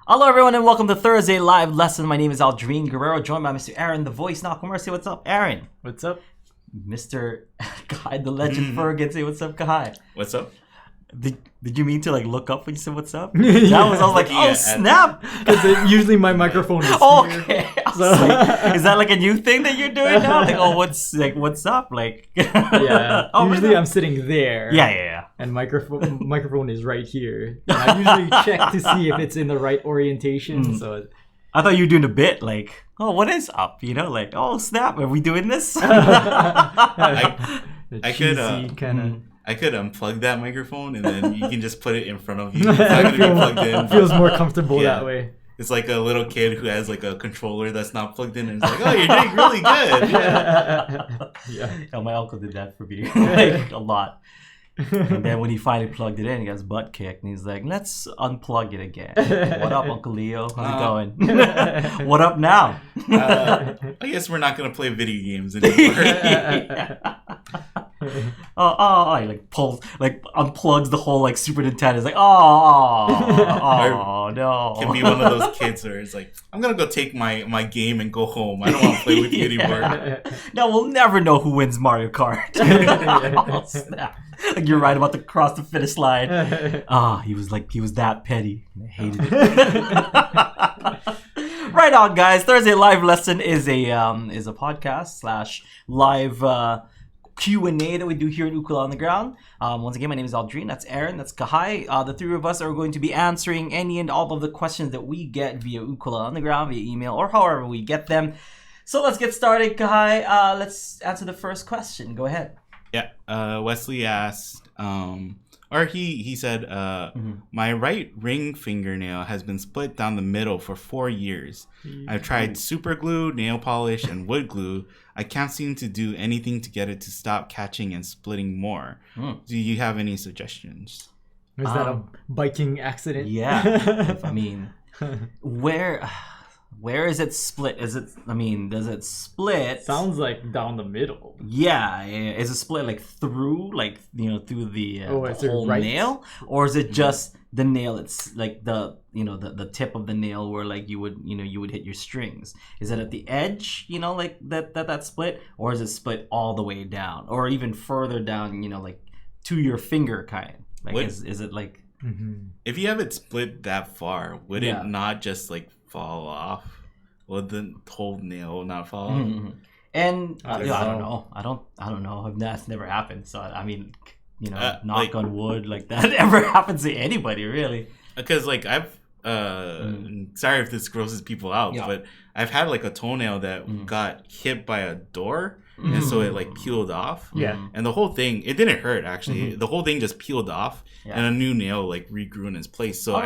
Hello everyone and welcome to Thursday Live Lesson. My name is Aldrine Guerrero, joined by Mr. Aaron, the voice. Nakamura, say what's up, Aaron. What's up? Mr. Kahai, the legend Fergus, say what's up, Kahai. What's up? Did you mean to look up when you said what's up? Yeah. I was like, oh snap! Because usually my microphone is okay. here. So... is that a new thing that you're doing now? What's up? Yeah. Usually I'm sitting there. Yeah. And microphone is right here. And I usually check to see if it's in the right orientation. So I thought you were doing a bit what is up? Oh snap, are we doing this? I could unplug that microphone and then you can just put it in front of you. It's not gonna be plugged in. Feels more comfortable that way. It's like a little kid who has a controller that's not plugged in and it's like, oh, you're doing really good. Yeah. My uncle did that for me a lot. And then when he finally plugged it in, he got his butt kicked and he's like, let's unplug it again. What up, Uncle Leo? How's it going? What up now? I guess we're not gonna play video games anymore. He unplugs the whole Super Nintendo. It's like, no. Can be one of those kids where it's like, I'm gonna go take my game and go home. I don't want to play with you anymore. No, we'll never know who wins Mario Kart. Oh, snap. You're right about to cross the finish line. He was that petty. I hated it. Right on, guys. Thursday Live Lesson is a podcast / live Q&A that we do here at Ukula on the Ground. Once again, my name is Aldrine. That's Aaron. That's Kahai. The three of us are going to be answering any and all of the questions that we get via Ukula on the Ground, via email, or however we get them. So let's get started, Kahai. Let's answer the first question. Go ahead. Yeah. Wesley asked, he said, my right ring fingernail has been split down the middle for 4 years. I've tried super glue, nail polish, and wood glue. I can't seem to do anything to get it to stop catching and splitting more. Do you have any suggestions? Is that a biking accident? Yeah. Where is it split? Does it split? Sounds like down the middle. Yeah. Is it split through through the whole right? nail, or is it just the nail? It's the tip of the nail where you would hit your strings. Is it at the edge? That split, or is it split all the way down, or even further down? To your finger kind. Is it like? If you have it split that far, would it not just fall off? Would the whole nail not fall off? And I don't know. I don't know. That's never happened. So knock on wood, that never happens to anybody, really. Because I've sorry if this grosses people out, but I've had a toenail that got hit by a door, and so it peeled off. Yeah. And the whole thing, it didn't hurt actually. The whole thing just peeled off, and a new nail regrew in its place. So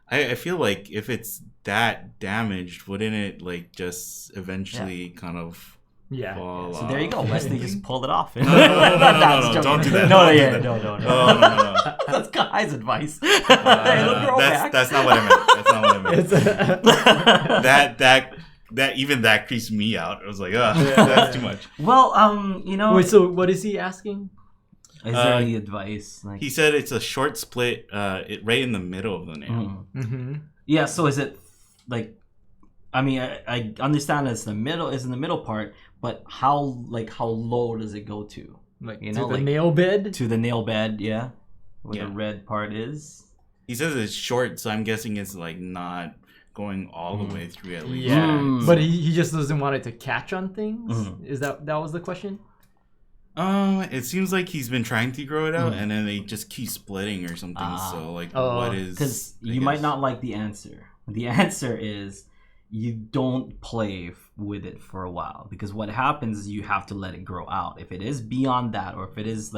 I feel if it's that damaged, wouldn't it just eventually kind of fall off? So there you go. Wesley just pulled it off. No, don't do that. No. That's Guy's advice. That's not what I meant. That creased me out. I was like, that's too much. Well, Wait, so what is he asking? Is there any advice? He said it's a short split, right in the middle of the nail. Yeah. So is it I understand it's in the middle part, but how low does it go to? To the nail bed? To the nail bed, yeah. Where the red part is. He says it's short, so I'm guessing it's not going all the way through at least. Yeah. But he just doesn't want it to catch on things? Is that was the question? It seems like he's been trying to grow it out, and then they just keep splitting or something. So what is? Because you might not like the answer. The answer is you don't play with it for a while, because what happens is you have to let it grow out. If it is beyond that, or if it is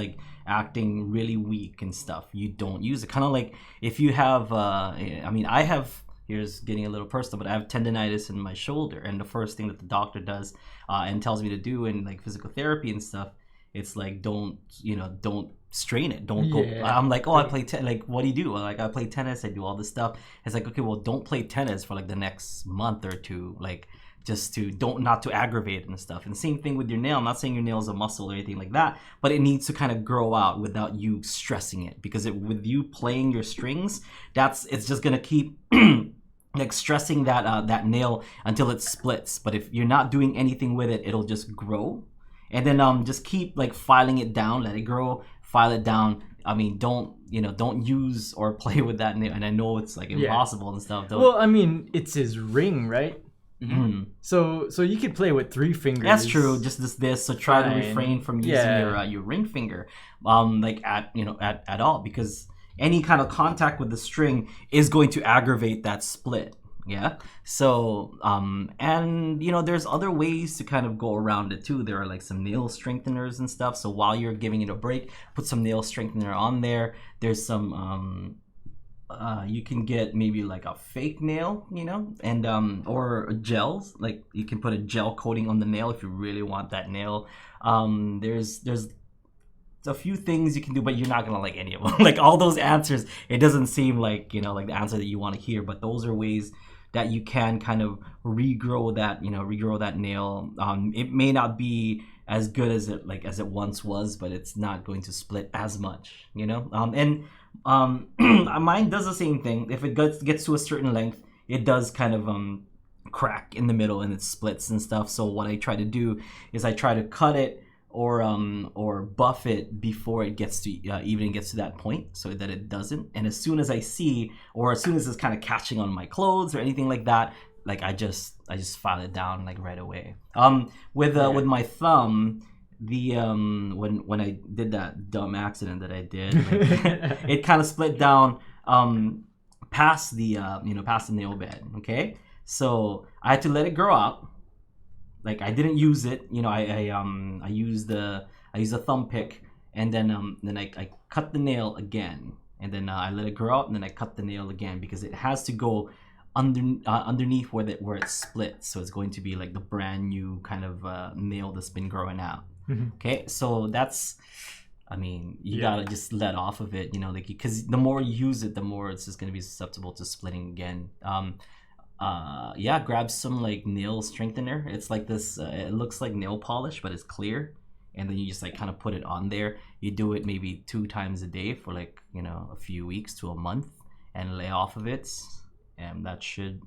acting really weak and stuff, you don't use it. Kind of if you have, I have. Here's getting a little personal, but I have tendonitis in my shoulder, and the first thing that the doctor does and tells me to do in physical therapy and stuff, it's don't strain it. Don't go. I'm I play what do you do? I play tennis. I do all this stuff. It's okay, well, don't play tennis for the next month or two. Just to not to aggravate it and stuff. And same thing with your nail. I'm not saying your nail is a muscle or anything like that, but it needs to kind of grow out without you stressing it, because with you playing your strings, it's just gonna keep like stressing that nail until it splits. But if you're not doing anything with it, it'll just grow. And then just keep like filing it down, let it grow, file it down. I mean, don't use or play with that nail. And I know it's like impossible and stuff. Well, I mean, it's his ring, right? Mm-hmm. So you could play with 3 fingers. That's true. Just this. So try to refrain from using your ring finger, like at all, because any kind of contact with the string is going to aggravate that split. Yeah. So and there's other ways to kind of go around it too. There are like some nail strengtheners and stuff. So while you're giving it a break, put some nail strengthener on there. There's some you can get maybe like a fake nail, and or gels. Like you can put a gel coating on the nail if you really want that nail. There's a few things you can do, but you're not gonna like any of them. Like all those answers, it doesn't seem like like the answer that you want to hear. But those are ways that you can kind of regrow that nail. It may not be as good as it once was, but it's not going to split as much, and mine does the same thing. If it gets to a certain length, it does kind of crack in the middle and it splits and stuff. So what I try to do is I try to cut it or buff it before it gets to even gets to that point, so that it doesn't. And as soon as I see, or as soon as it's kind of catching on my clothes or anything like that, like I just file it down like right away. With my thumb, the when I did that dumb accident that I did, like, it kind of split down past the nail bed. Okay, so I had to let it grow out. Like I didn't use it, I used the thumb pick, and then I cut the nail again, and then I let it grow out, and then I cut the nail again, because it has to go underneath where it splits. So it's going to be like the brand new kind of nail that's been growing out. Mm-hmm. Okay, so that's, I mean, you gotta just let off of it, like, because the more you use it, the more it's just gonna be susceptible to splitting again. Grab some like nail strengthener. It's like this, it looks like nail polish, but it's clear. And then you just like kind of put it on there. You do it maybe 2 times a day for like, a few weeks to a month, and lay off of it. And that should,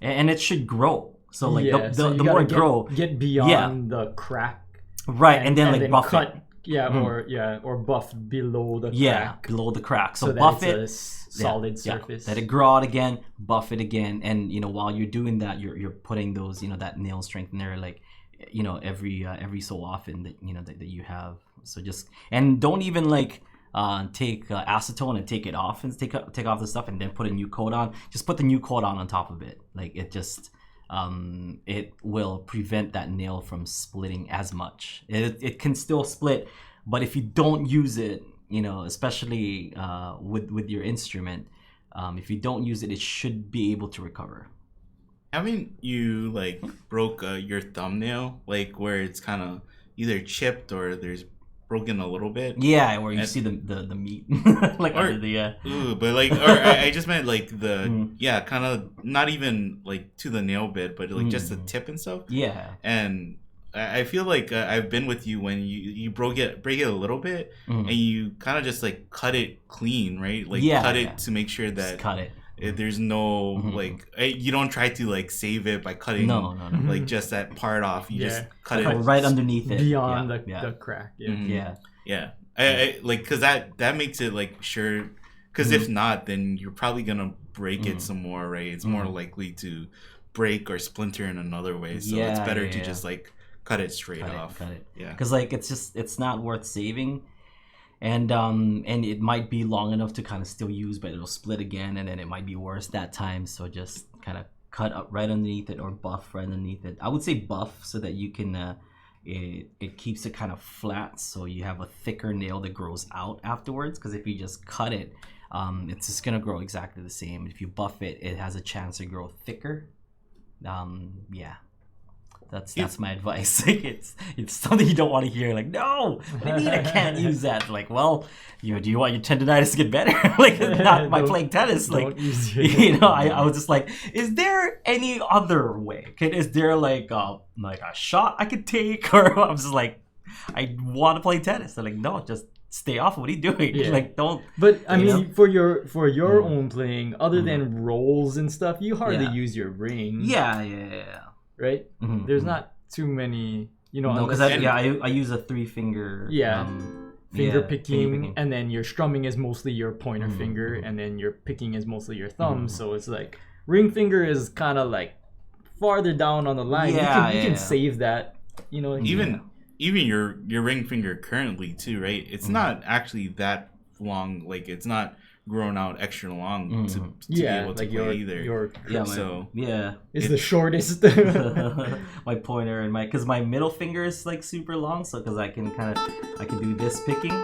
and it should grow. So like the more it grow, get beyond the crack. Right. And then like buff cut, it. Or buff below the crack. Yeah, below the crack. So that buff it's a solid surface. Let it grow out again, buff it again, and while you're doing that, you're putting those that nail strengthener like every so often that you have. So just, and don't even like take acetone and take it off and take off the stuff and then put a new coat on. Just put the new coat on top of it. Like it just it will prevent that nail from splitting as much. It can still split, but if you don't use it, especially with your instrument, if you don't use it, it should be able to recover. Haven't you like broke your thumbnail, like where it's kind of either chipped or there's broken a little bit? Yeah, where you see the meat, like under the. But like, or I just meant like the kind of not even like to the nail bed, but like just the tip and stuff. Yeah, and I feel like I've been with you when you break it a little bit, and you kind of just like cut it clean, right? Like cut it to make sure that just cut it. There's no like you don't try to like save it by cutting like just that part off. You just cut it right underneath it, beyond the crack. I like, because that makes it like sure, because if not, then you're probably gonna break it some more, right? It's more likely to break or splinter in another way, so it's better to just like cut it straight off. Cut it. Yeah, because like it's not worth saving. And it might be long enough to kind of still use, but it'll split again, and then it might be worse that time. So just kind of cut up right underneath it, or buff right underneath it. I would say buff, so that you can it keeps it kind of flat, so you have a thicker nail that grows out afterwards. Because if you just cut it, it's just gonna grow exactly the same. If you buff it, it has a chance to grow thicker. That's my advice. Like it's something you don't want to hear. Like, no, what do you mean I can't use that? Like, well, do you want your tendonitis to get better? Like, not by playing tennis. Like, I was just like, is there any other way? Is there like a shot I could take? Or I was just like, I want to play tennis. They're like, no, just stay off. What are you doing? Yeah. Like, don't. But I You mean, for your own playing, other than rolls and stuff, you hardly Yeah. use your ring. Yeah. Right. Mhm, There's mhm. not too many. You know, No, because unless- I use a 3-finger. Yeah. Finger yeah, picking, and then your strumming is mostly your pointer Mhm, finger, mhm. and then your picking is mostly your thumb. Mhm. So it's like ring finger is kind of like farther down on the line. Yeah, you can yeah. save that. You know, Even your ring finger currently too, right? It's not actually that long. Like it's not grown out extra long to be able to like play either. your So is the shortest. my pointer and because my middle finger is like super long, so because I can do this picking.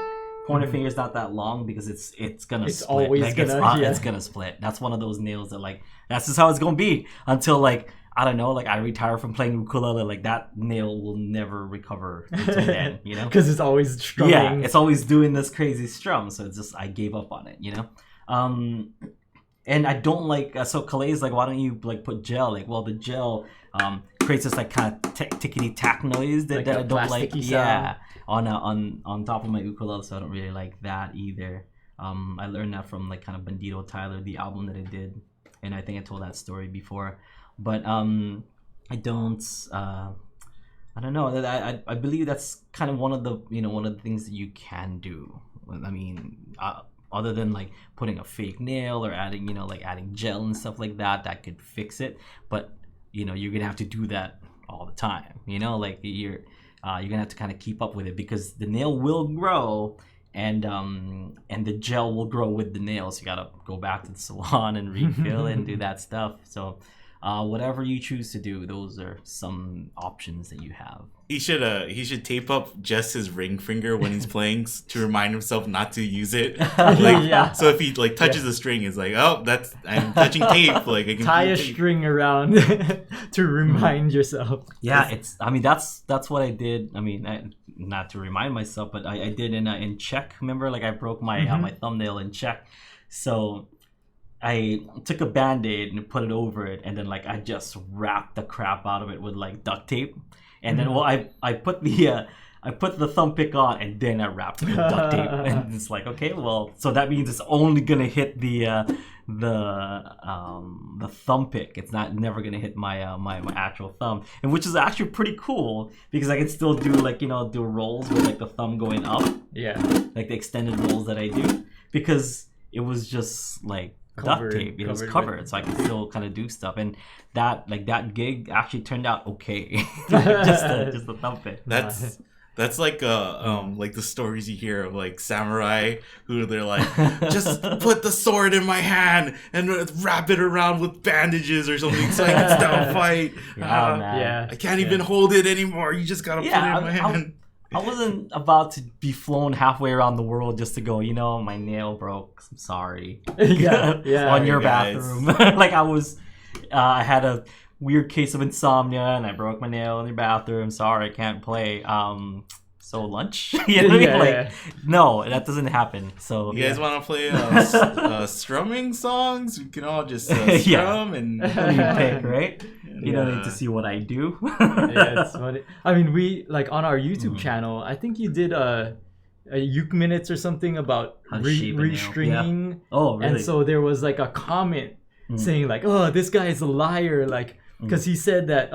Pointer finger's not that long because it's gonna It's split. always Like, gonna- it's gonna split. That's one of those nails that like that's just how it's gonna be until like I don't know, like I retire from playing ukulele. Like that nail will never recover until then, you know. Because it's always strumming. Yeah, it's always doing this crazy strum, so it's just I gave up on it, you know. And I don't like so Kalei's like, why don't you like put gel? Like, well, the gel creates this like kind of tickety tack noise that, Like that a I don't like. plasticky Yeah, on top of my ukulele, so I don't really like that either. I learned that from like kind of Bandito Tyler, the album that I did, and I think I told that story before. But I don't. I don't know. I believe that's kind of one of the things that you can do. I mean, other than like putting a fake nail or adding adding gel and stuff like that could fix it. But you're gonna have to do that all the time. Like you're gonna have to kind of keep up with it because the nail will grow. And the gel will grow with the nails. You gotta go back to the salon and refill and do that stuff. So whatever you choose to do, those are some options that you have. he should tape up just his ring finger when he's playing to remind himself not to use it. Like, Yeah. So if he like touches a string, it's like, oh, I'm touching tape. Like I can Tie a tape. string around to remind yourself. Yeah, that's what I did. I mean, not to remind myself, but I did in Czech. Remember, like I broke my my thumbnail in Czech, so I took a Band-Aid and put it over it, and then like I just wrapped the crap out of it with like duct tape, and then I put the thumb pick on, and then I wrapped it with duct tape, and it's like, okay, well, so that means it's only gonna hit the thumb pick. It's never gonna hit my my actual thumb, and which is actually pretty cool because I can still do do rolls with like the thumb going up, Yeah. like the extended rolls that I do, because it was just like Covered- duct tape. It was covered covered, with- so I could still kind of do stuff, and that gig actually turned out okay. just the thumb pick. That's like like the stories you hear of like samurai who they're like, just put the sword in my hand and wrap it around with bandages or something so I can still fight. Yeah, man. Yeah. I can't even hold it anymore. You just gotta put it in my hand. I wasn't about to be flown halfway around the world just to go, my nail broke. I'm sorry. Yeah. On your guys. bathroom. Like I had a weird case of insomnia and I broke my nail in your bathroom. Sorry, I can't play. So lunch? You know what I mean? Yeah, Like, yeah. no, that doesn't happen. So You guys want to play strumming songs? We can all just strum and what do you pick, right? You don't need to see what I do. Yeah, it's funny. I mean, we like on our YouTube channel. I think you did a uke minutes or something about How to shape a nail. restringing. Oh, really? And so there was like a comment saying like, "Oh, this guy is a liar," like because he said that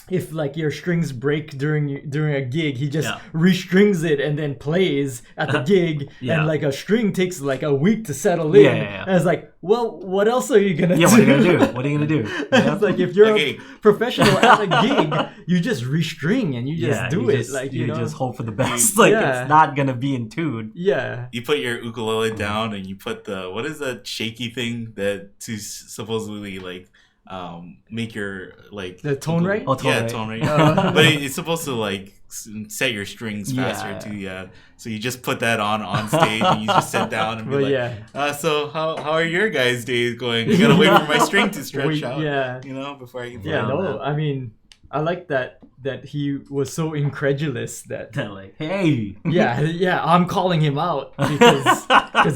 if like your strings break during a gig, he just restrings it and then plays at the gig, and like a string takes like a week to settle in. Yeah. And it's like, well, what else are you gonna do? Yeah, what are you gonna do? What are you gonna do? It's like if you're Okay. a professional at a gig, you just restring and you just do it. Just, like you know? just hope for the best. Like Yeah. it's not gonna be in tune. Yeah. you put your ukulele down and you put what is that shaky thing that to supposedly like make your like The tone rate? Oh, tone yeah, rate. tone rate. Oh. But it's supposed to like set your strings faster too. Yeah. So you just put that on stage and you just sit down and be Well, like, yeah. so how are your guys' days going? I gotta wait for my string to stretch out. Yeah. Before I can play. Yeah, Yeah, no, man. I mean, I like that he was so incredulous that They're like, hey. yeah, I'm calling him out because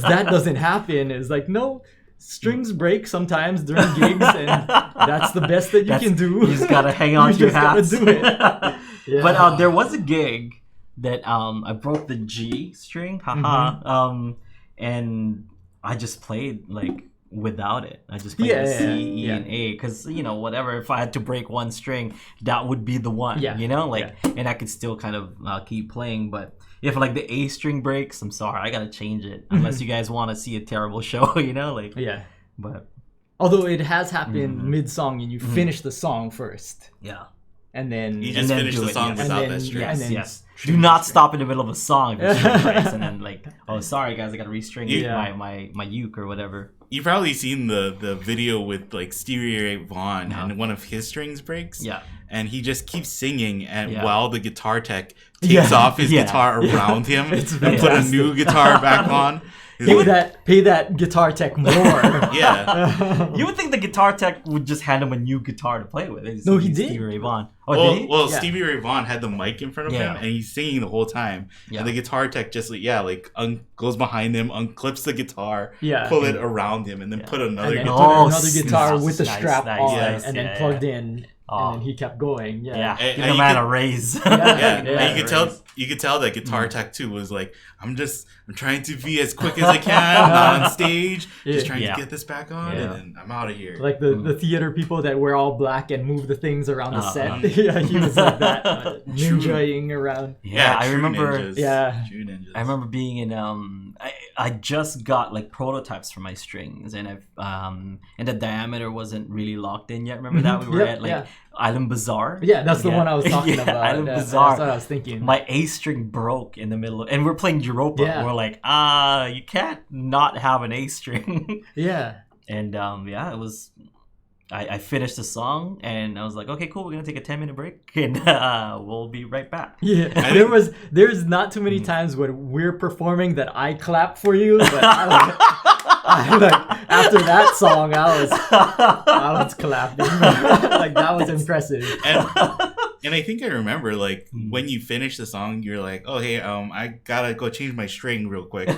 that doesn't happen. It's like, no, strings break sometimes during gigs, and that's the best that you can do. You just gotta hang on You to your just gotta hats. do it. Yeah. But there was a gig that I broke the G string, haha, and I just played like without it. I just played the C, E, and A because whatever. If I had to break one string, that would be the one. And I could still kind of keep playing. But if like the A string breaks, I'm sorry, I gotta change it. Unless you guys want to see a terrible show, But although it has happened mid-song and you finish the song first. Yeah. And then you just finish the song without that string. Yes. Do not stop in the middle of a song if the string breaks, and then like, oh sorry guys, I gotta restring my uke or whatever. You've probably seen the video with like Stevie Ray Vaughan and one of his strings breaks. Yeah. And he just keeps singing while the guitar tech takes off his guitar around him and put a new guitar back on. Pay that guitar tech more. Yeah. You would think the guitar tech would just hand him a new guitar to play with. No, he did. Stevie Ray Vaughan. Oh, did he? Well, Stevie Ray Vaughan had the mic in front of him, and he's singing the whole time. Yeah. And the guitar tech just goes behind him, unclips the guitar, pull it around him, and then put another guitar. Put another guitar with the strap on, and then plugged in. And then he kept going. Yeah. Give the man a raise. And you could tell that guitar tech too was like, I'm trying to be as quick as I can on stage, just trying to get this back on, and then I'm out of here. Like the theater people that wear all black and move the things around the set. He was like that, ninjaing around. Yeah, I remember. Ninjas. True ninjas. I remember being in I just got like prototypes for my strings, and and the diameter wasn't really locked in yet. Remember that we were at Island Bazaar. Yeah, that's the one I was talking about. Island Bazaar. That's what I was thinking. My A string broke in the middle, and we're playing Europa. We're like, you can't not have an A string. Yeah. And it was. I finished the song and I was like, okay, cool, we're gonna take a 10-minute break and we'll be right back. Yeah, there's not too many times when we're performing that I clap for you, but after that song I was clapping. Like that was impressive. And I think I remember, like, when you finish the song, you're like, oh, hey, I gotta go change my string real quick.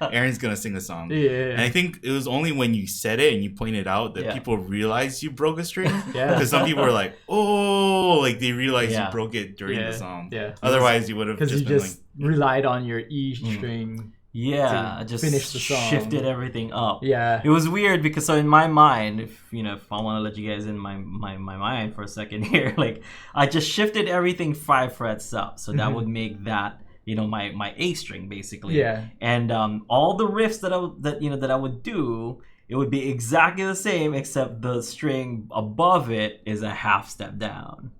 Aaron's gonna sing a song. Yeah. And I think it was only when you said it and you pointed out that people realized you broke a string. Yeah. Because some people were like, oh, like they realized you broke it during the song. Yeah. Otherwise, you would have just been just relied on your E string. Yeah, I just finish the song. Shifted everything up. Yeah, it was weird because so in my mind, if I want to let you guys in my mind for a second here, like I just shifted everything 5 frets up, so that would make that my A string basically. Yeah, and all the riffs that I would do, it would be exactly the same except the string above it is a half step down.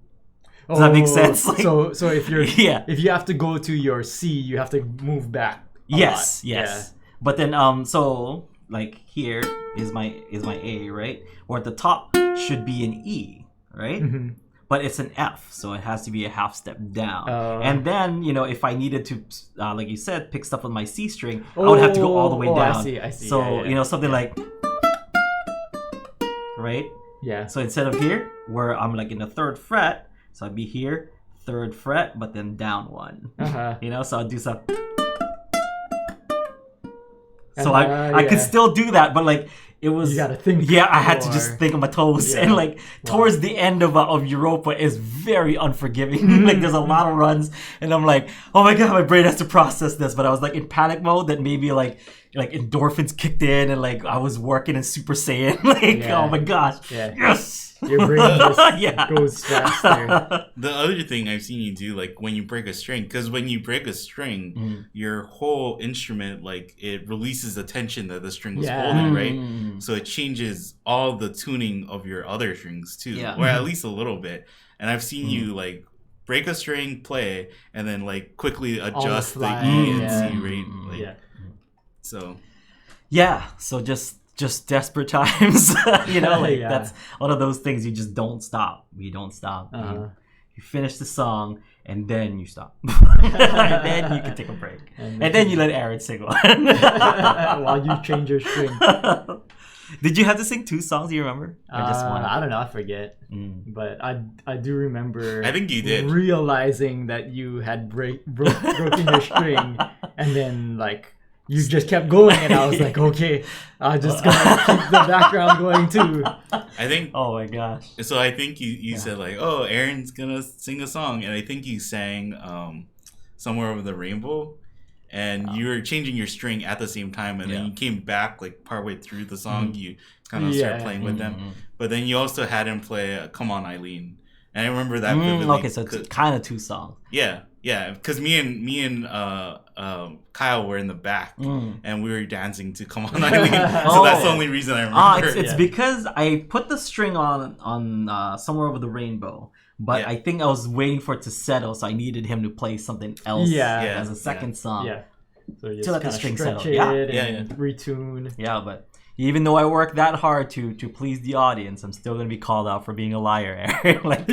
Does that make sense? Like, so if you're if you have to go to your C, you have to move back. Yes. Yeah. But then so like here is my A, right? Or at the top should be an E, right? Mm-hmm. But it's an F, so it has to be a half step down. And then if I needed to, like you said, pick stuff with my C string, I would have to go all the way down. I see. So something like, right? Yeah. So instead of here, where I'm like in the 3rd fret, so I'd be here, 3rd fret, but then down 1. So I'd do something. So I could still do that, but like it was. You gotta think. Yeah, I had to just think of my toes, and like towards the end of Europa is very unforgiving. Like there's a lot of runs, and I'm like, oh my god, my brain has to process this. But I was like in panic mode that maybe like endorphins kicked in, and like I was working in Super Saiyan. Oh my gosh, yes. Your brain just goes faster. The other thing I've seen you do, like when you break a string, because when you break a string, your whole instrument, like it releases the tension that the string was holding, right? So it changes all the tuning of your other strings too, or at least a little bit. And I've seen you like break a string, play, and then like quickly adjust the E and C rate. So just desperate times, that's one of those things. You just don't stop. You don't stop. You finish the song and then you stop, and then you can take a break, and then you let Aaron sing one while you change your string. Did you have to sing 2 songs? Do you remember? Or just one? I don't know. I forget. But I do remember. I think you did. Realizing that you had broken your string, and then like. You just kept going, and I was like, okay, I'm just going to keep the background going, too. I think... Oh, my gosh. So I think you said, like, oh, Aaron's going to sing a song. And I think you sang Somewhere Over the Rainbow, and you were changing your string at the same time, and then you came back like partway through the song. You kind of started playing with them, but then you also had him play "Come On, Eileen," and I remember that vividly. Okay, so it's kind of two songs. Yeah, because me and Kyle were in the back, and we were dancing to "Come On, Eileen." So that's the only reason I remember. It's because I put the string on "Somewhere Over the Rainbow." But I think I was waiting for it to settle, so I needed him to play something else as a second song. Yeah. So you to let the just string stretch settle. it and retune. Yeah, but even though I worked that hard to please the audience, I'm still gonna be called out for being a liar, Eric. Like,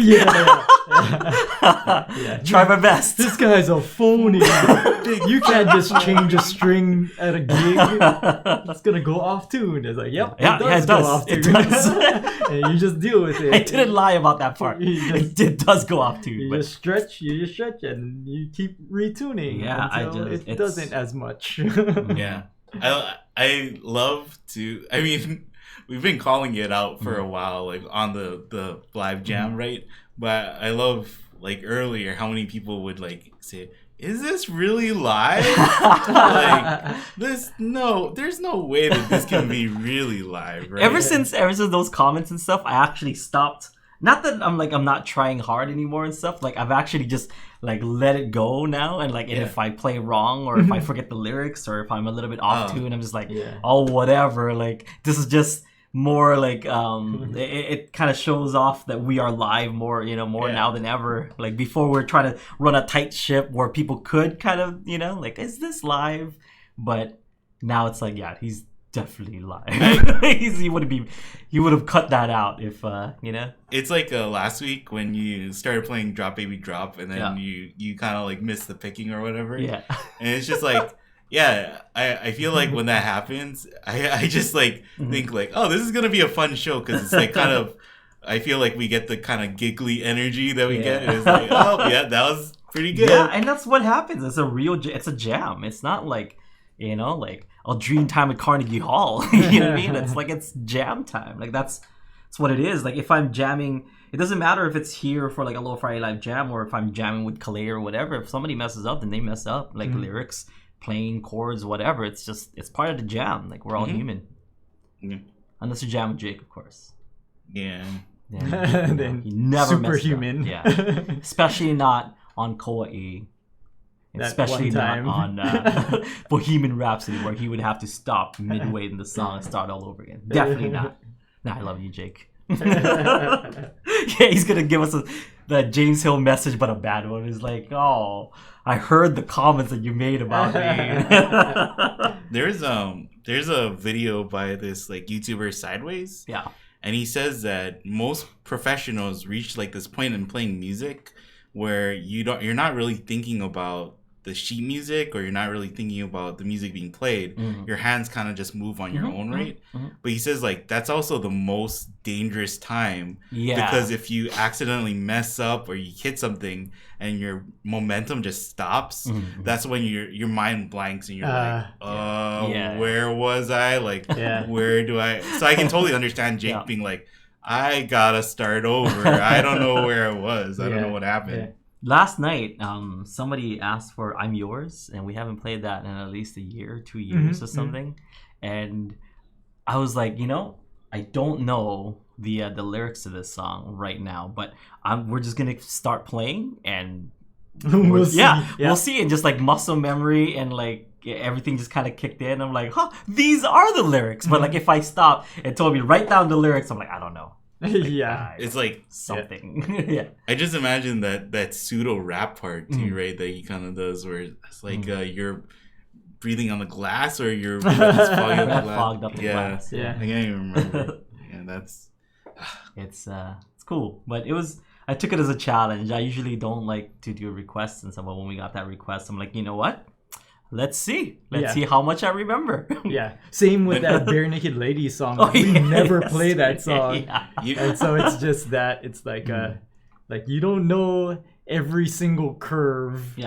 try my best. This guy's a phony. You can't just change a string at a gig. It's gonna go off tune. It's like, it does go off tune. It does. And you just deal with it. I didn't lie about that part. It does go off tune. You just stretch, and you keep retuning. Yeah, until it doesn't as much. Yeah. I love to. I mean, we've been calling it out for a while, like on the live jam, right? But I love, like, earlier how many people would like say, "Is this really live?" Like, there's no way that this can be really live, right? Ever since those comments and stuff, I actually stopped. Not that I'm not trying hard anymore and stuff. Like, I've actually just like let it go now, and like, and if I play wrong or if I forget the lyrics or if I'm a little bit off tune, I'm just like, oh, whatever. Like, this is just more like it kind of shows off that we are live more now than ever. Like, before we're trying to run a tight ship where people could kind of like, is this live? But now it's like, he's definitely live. He would have cut that out if It's like last week when you started playing Drop Baby Drop, and then you kind of like missed the picking or whatever. Yeah. And it's just like, I feel like when that happens, I just like think like, oh, this is gonna be a fun show, because it's like kind of, I feel like we get the kind of giggly energy that we get. And it's like, oh yeah, that was pretty good. Yeah, and that's what happens. It's a jam. It's not like like Aldrine time at Carnegie Hall. You know what I mean? It's like, it's jam time. Like, that's what it is. Like, if I'm jamming, it doesn't matter if it's here for like a Aloha Friday Live Jam or if I'm jamming with Kahai or whatever. If somebody messes up, then they mess up. Like, lyrics, playing chords, whatever. It's part of the jam. Like, we're all human. Yeah. Unless you jam with Jake, of course. Yeah. Then he never superhuman. Yeah. Especially not on Kauai. Especially not on Bohemian Rhapsody, where he would have to stop midway in the song and start all over again. Definitely not. Nah, I love you, Jake. He's gonna give us the James Hill message, but a bad one. He's like, "Oh, I heard the comments that you made about me." There's a video by this like YouTuber Sideways. Yeah. And he says that most professionals reach like this point in playing music where you're not really thinking about the sheet music, or you're not really thinking about the music being played. Your hands kind of just move on your own, right? But he says like that's also the most dangerous time, because if you accidentally mess up or you hit something and your momentum just stops, that's when your mind blanks and you're where was I? Like, where do I? So I can totally understand Jake being like, I gotta start over. I don't know where I was. I don't know what happened. Last night, somebody asked for "I'm Yours," and we haven't played that in at least a year, 2 years or something. And I was like, I don't know the lyrics to this song right now, but we're just gonna start playing, and we'll see. And just like muscle memory and like everything just kind of kicked in. I'm like, these are the lyrics. But like, if I stop and told me write down the lyrics, I'm like, I don't know. Like, it's like something. I just imagine that pseudo rap part too, right? That he kind of does, where it's like you're breathing on the glass, or you're fogged up the glass. I can't even remember. That's it's cool, but I took it as a challenge. I usually don't like to do requests and stuff, but when we got that request, I'm like, you know what? Let's see how much I remember. Same with that Bare Naked Lady song. We never play that song. And so it's just that it's like like you don't know every single curve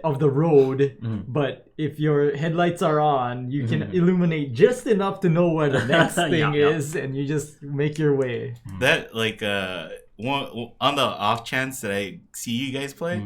of the road, but if your headlights are on, you can illuminate just enough to know where the next thing is, and you just make your way. That like on the off chance that I see you guys play,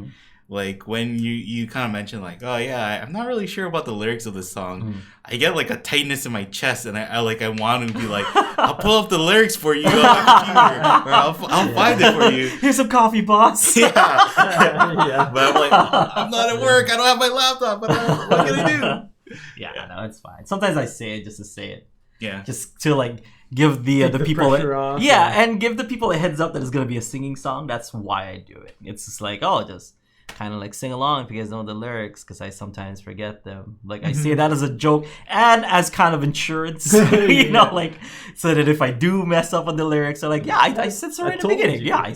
like when you kind of mentioned like, oh yeah, I'm not really sure about the lyrics of this song. I get like a tightness in my chest, and I want to be like, I'll pull up the lyrics for you on my computer, or I'll find it for you. Here's some coffee, boss. Yeah. But I'm like, I'm not at work. I don't have my laptop. But what can I do? Yeah, no, it's fine. Sometimes I say it just to say it. Yeah. Just to like give the people off, and give the people a heads up that it's gonna be a singing song. That's why I do it. It's just like, oh, just kind of like sing along if you guys know the lyrics, because I sometimes forget them. Like I say that as a joke and as kind of insurance, you know, like so that if I do mess up on the lyrics, I'm like, yeah, I said so right at the beginning. Yeah, I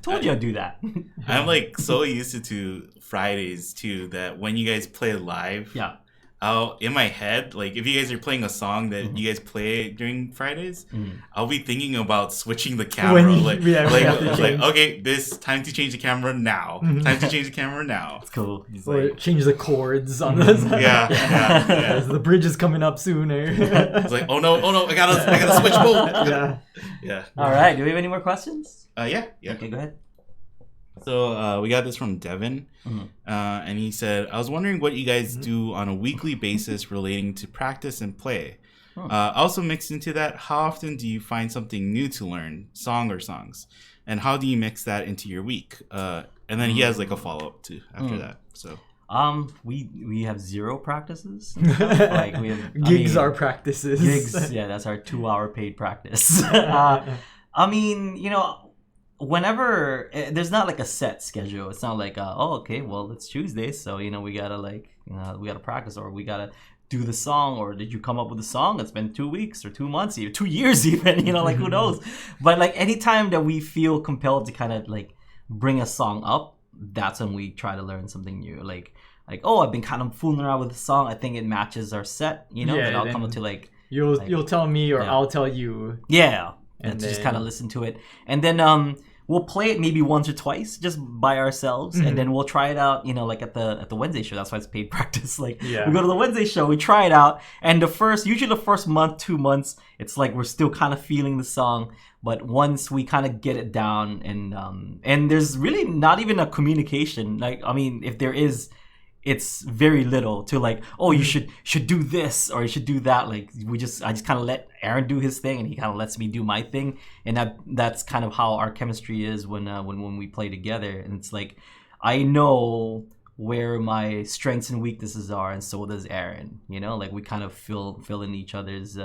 told you I'd do that. I'm like so used to Fridays too that when you guys play live, yeah. I'll in my head, like if you guys are playing a song that you guys play during Fridays, I'll be thinking about switching the camera. Okay, this time to change the camera now. Time to change the camera now. It's cool. Or change the chords on this. Yeah. The bridge is coming up sooner. It's like, oh no, I gotta switch mode. Yeah. All right. Do we have any more questions? Yeah. Okay, go ahead. So we got this from Devin, and he said, I was wondering what you guys do on a weekly basis relating to practice and play. Also mixed into that, how often do you find something new to learn, song or songs? And how do you mix that into your week? And then he has like a follow-up too after that. So we have 0 practices. Like we have gigs are practices. Gigs, yeah, that's our 2-hour paid practice. I mean, you know, whenever there's not like a set schedule. It's not like okay, well it's Tuesday, so you know we gotta practice, or we gotta do the song, or did you come up with a song? It's been 2 weeks or 2 months, even 2 years, even, you know, like who knows. But like anytime that we feel compelled to kind of like bring a song up, that's when we try to learn something new. Like oh, I've been kind of fooling around with the song, I think it matches our set, you know. Then I'll come up to like you'll tell me, or I'll tell you. And just kind of listen to it, and then we'll play it maybe once or twice just by ourselves, and then we'll try it out, you know, like at the Wednesday show. That's why it's paid practice. Like we go to the Wednesday show, we try it out, and usually the first month, 2 months, it's like we're still kind of feeling the song. But once we kind of get it down, and there's really not even a communication. Like, I mean, if there is, it's very little to like, oh, you should do this, or you should do that. Like I just kind of let Aaron do his thing, and he kind of lets me do my thing, and that's kind of how our chemistry is when we play together. And it's like, I know where my strengths and weaknesses are, and so does Aaron. You know, like we kind of fill in each other's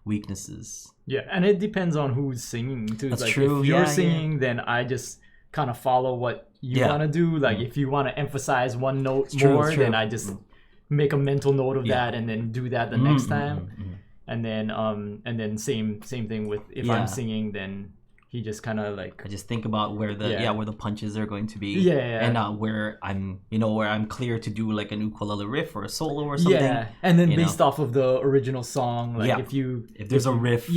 weaknesses. Yeah, and it depends on who's singing too. That's like, true. If you're singing, then I just kind of follow what you want to do. Like if you want to emphasize one note more, then I just make a mental note of that, and then do that the next time. And then same thing with if I'm singing, then he just kind of like, I just think about where the punches are going to be, and where I'm clear to do like an ukulele riff or a solo or something. And then based off of the original song, like if there's a riff,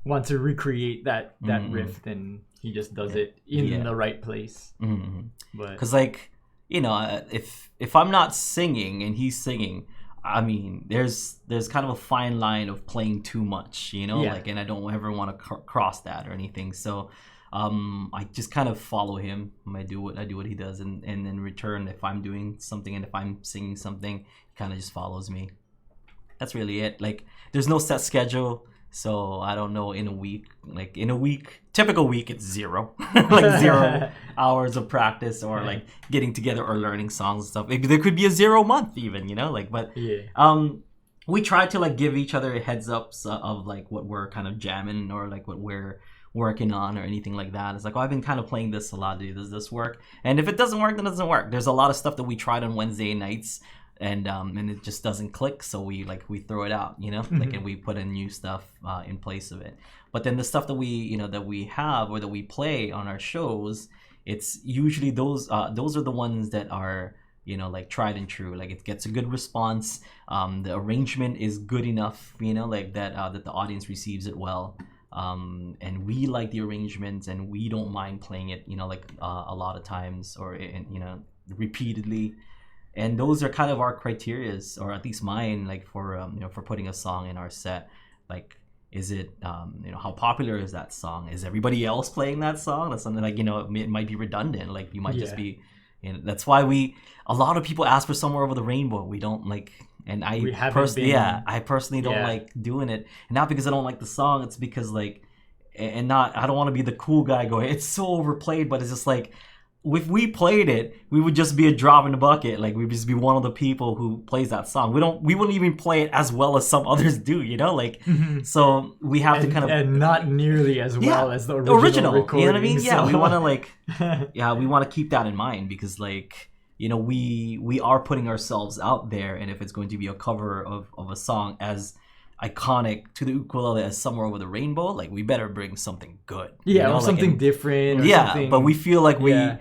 want to recreate that riff, then he just does it in the right place. But because like, you know, if I'm not singing and he's singing, I mean, there's kind of a fine line of playing too much, you know, like, and I don't ever want to cross that or anything. So I just kind of follow him. I do what he does, and in return, if I'm doing something and if I'm singing something, he kind of just follows me. That's really it. Like, there's no set schedule. So I don't know, in a week, typical week, it's 0, like 0 hours of practice, or like getting together or learning songs and stuff. There could be a 0 month even, you know, like, but we try to like give each other heads ups of like what we're kind of jamming, or like what we're working on, or anything like that. It's like, oh, I've been kind of playing this a lot. Does this work? And if it doesn't work, then it doesn't work. There's a lot of stuff that we tried on Wednesday nights, and it just doesn't click, so we throw it out, you know, like, and we put in new stuff in place of it. But then the stuff that we have or that we play on our shows, it's usually those are the ones that are, you know, like tried and true. Like, it gets a good response, the arrangement is good enough, you know, like that the audience receives it well, and we like the arrangement, and we don't mind playing it, you know, like a lot of times, or you know, repeatedly. And those are kind of our criterias, or at least mine, like for you know, for putting a song in our set. Like, is it you know, how popular is that song? Is everybody else playing that song? That's something like, you know, it might be redundant. Like, you might just be And that's why a lot of people ask for Somewhere Over the Rainbow. We don't like, and I personally don't like doing it. And not because I don't like the song, it's because like, and not, I don't want to be the cool guy going, it's so overplayed, but it's just like, if we played it, we would just be a drop in the bucket. Like we'd just be one of the people who plays that song. We wouldn't even play it as well as some others do, you know? Like, so we have to kind of, and not nearly as well as the original recording. You know what I mean? So. Yeah, we want to like, we want to keep that in mind because like, you know, we are putting ourselves out there, and if it's going to be a cover of a song as iconic to the ukulele as Somewhere Over the Rainbow, like we better bring something good. Yeah, you know? or something different. Or something, but we feel like we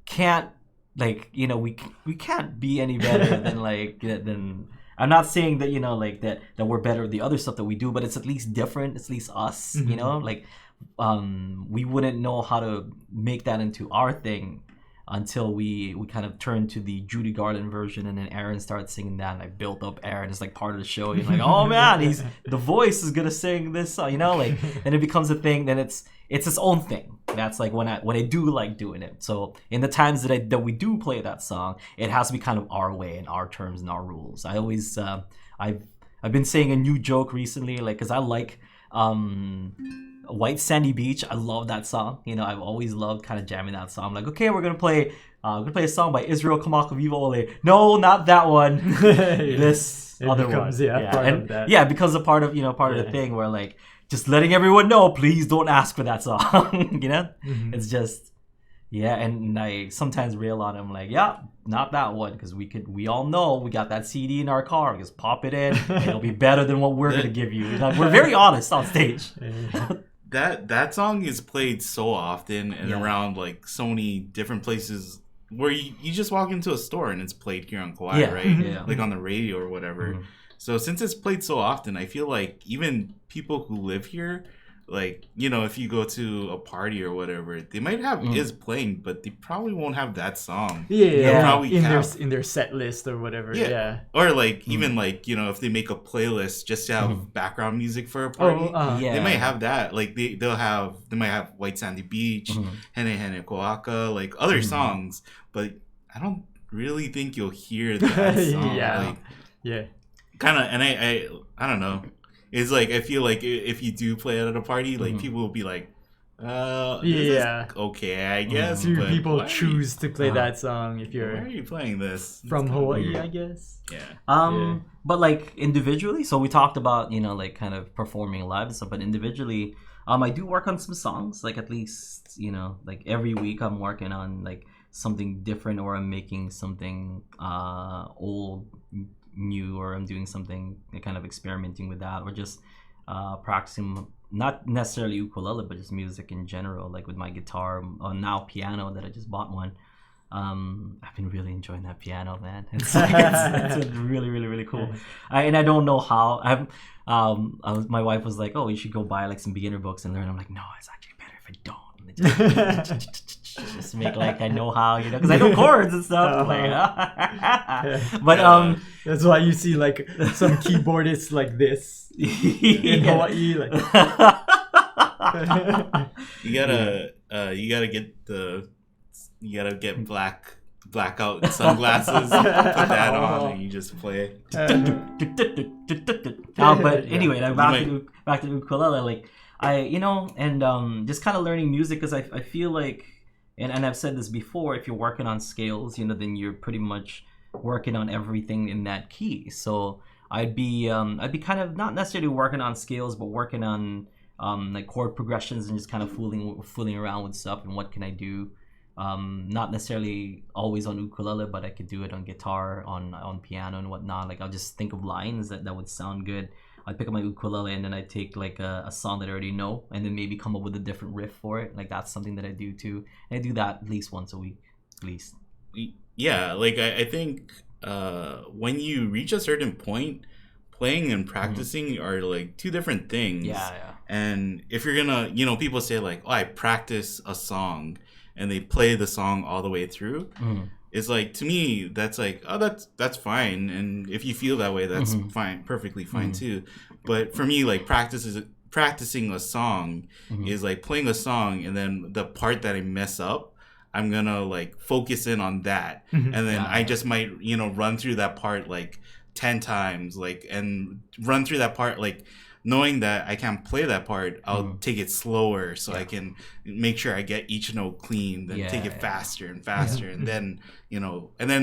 can't, like, you know, we can't be any better than like than. I'm not saying that, you know, like that we're better at the other stuff that we do, but it's at least different. It's at least us, you know, like we wouldn't know how to make that into our thing until we kind of turned to the Judy Garland version, and then Aaron started singing that, and I built up Aaron as like part of the show. You're like, oh man, the voice is gonna sing this song, you know, like, and it becomes a thing. Then it's its own thing. That's like when I do like doing it. So in the times that we do play that song, it has to be kind of our way and our terms and our rules. I always I've been saying a new joke recently, like, because I like White Sandy Beach. I love that song. You know, I've always loved kind of jamming that song. I'm like, okay, we're gonna play a song by Israel Kamaka Viva Ole. No, not that one. This other one. It becomes a part of the thing where like just letting everyone know, please don't ask for that song. You know, it's just and I sometimes rail on him like, not that one, because we all know we got that CD in our car. We just pop it in. It'll be better than what we're gonna give you. Like, we're very honest on stage. That song is played so often and around like so many different places where you just walk into a store and it's played here on Kauai, right? Yeah. Like on the radio or whatever. So since it's played so often, I feel like even people who live here, like, you know, if you go to a party or whatever, they might have is playing, but they probably won't have that song. Probably in their set list or whatever. Or like even like, you know, if they make a playlist just to have background music for a party, they might have that. Like they might have White Sandy Beach, Hene Hene Koaka, like other songs, but I don't really think you'll hear that song. Kind of, and I don't know. It's like, I feel like if you do play it at a party, like people will be like, this is okay, I guess. Few people choose to play that song if you're. Why are you playing this? From Hawaii, I guess. But like individually, so we talked about, you know, like kind of performing live and stuff, but individually, I do work on some songs. Like at least, you know, like every week I'm working on like something different, or I'm making something old new, or I'm doing something kind of experimenting with that, or just practicing, not necessarily ukulele, but just music in general, like with my guitar, or now piano that I just bought one. I've been really enjoying that piano, man. It's really, really, really cool. And I don't know how. My wife was like, oh, you should go buy like some beginner books and learn. I'm like, no, it's actually better if I don't. Just make like I know how, you know, because I know chords and stuff. But that's why you see like some keyboardists like this in Hawaii. Like you gotta get blackout sunglasses, put that on, and you just play. But anyway, back to ukulele, like. Just kind of learning music, because I feel like, and I've said this before, if you're working on scales, you know, then you're pretty much working on everything in that key. So I'd be kind of not necessarily working on scales, but working on like chord progressions and just kind of fooling around with stuff and what can I do. Not necessarily always on ukulele, but I could do it on guitar, on piano and whatnot. Like I'll just think of lines that would sound good. I'd pick up my ukulele and then I'd take like a song that I already know and then maybe come up with a different riff for it. Like that's something that I do too. And I do that at least once a week, at least. Yeah, like I think when you reach a certain point, playing and practicing are like two different things. Yeah. And if you're gonna, you know, people say like, oh, I practice a song and they play the song all the way through. It's like, to me, that's like, oh, that's fine. And if you feel that way, that's fine, perfectly fine too. But for me, like practicing a song is like playing a song, and then the part that I mess up, I'm gonna like focus in on that, and then I just might run through that part like 10 times, like, and run through that part like knowing that I can't play that part. I'll take it slower so I can make sure I get each note clean, then take it faster and faster, and then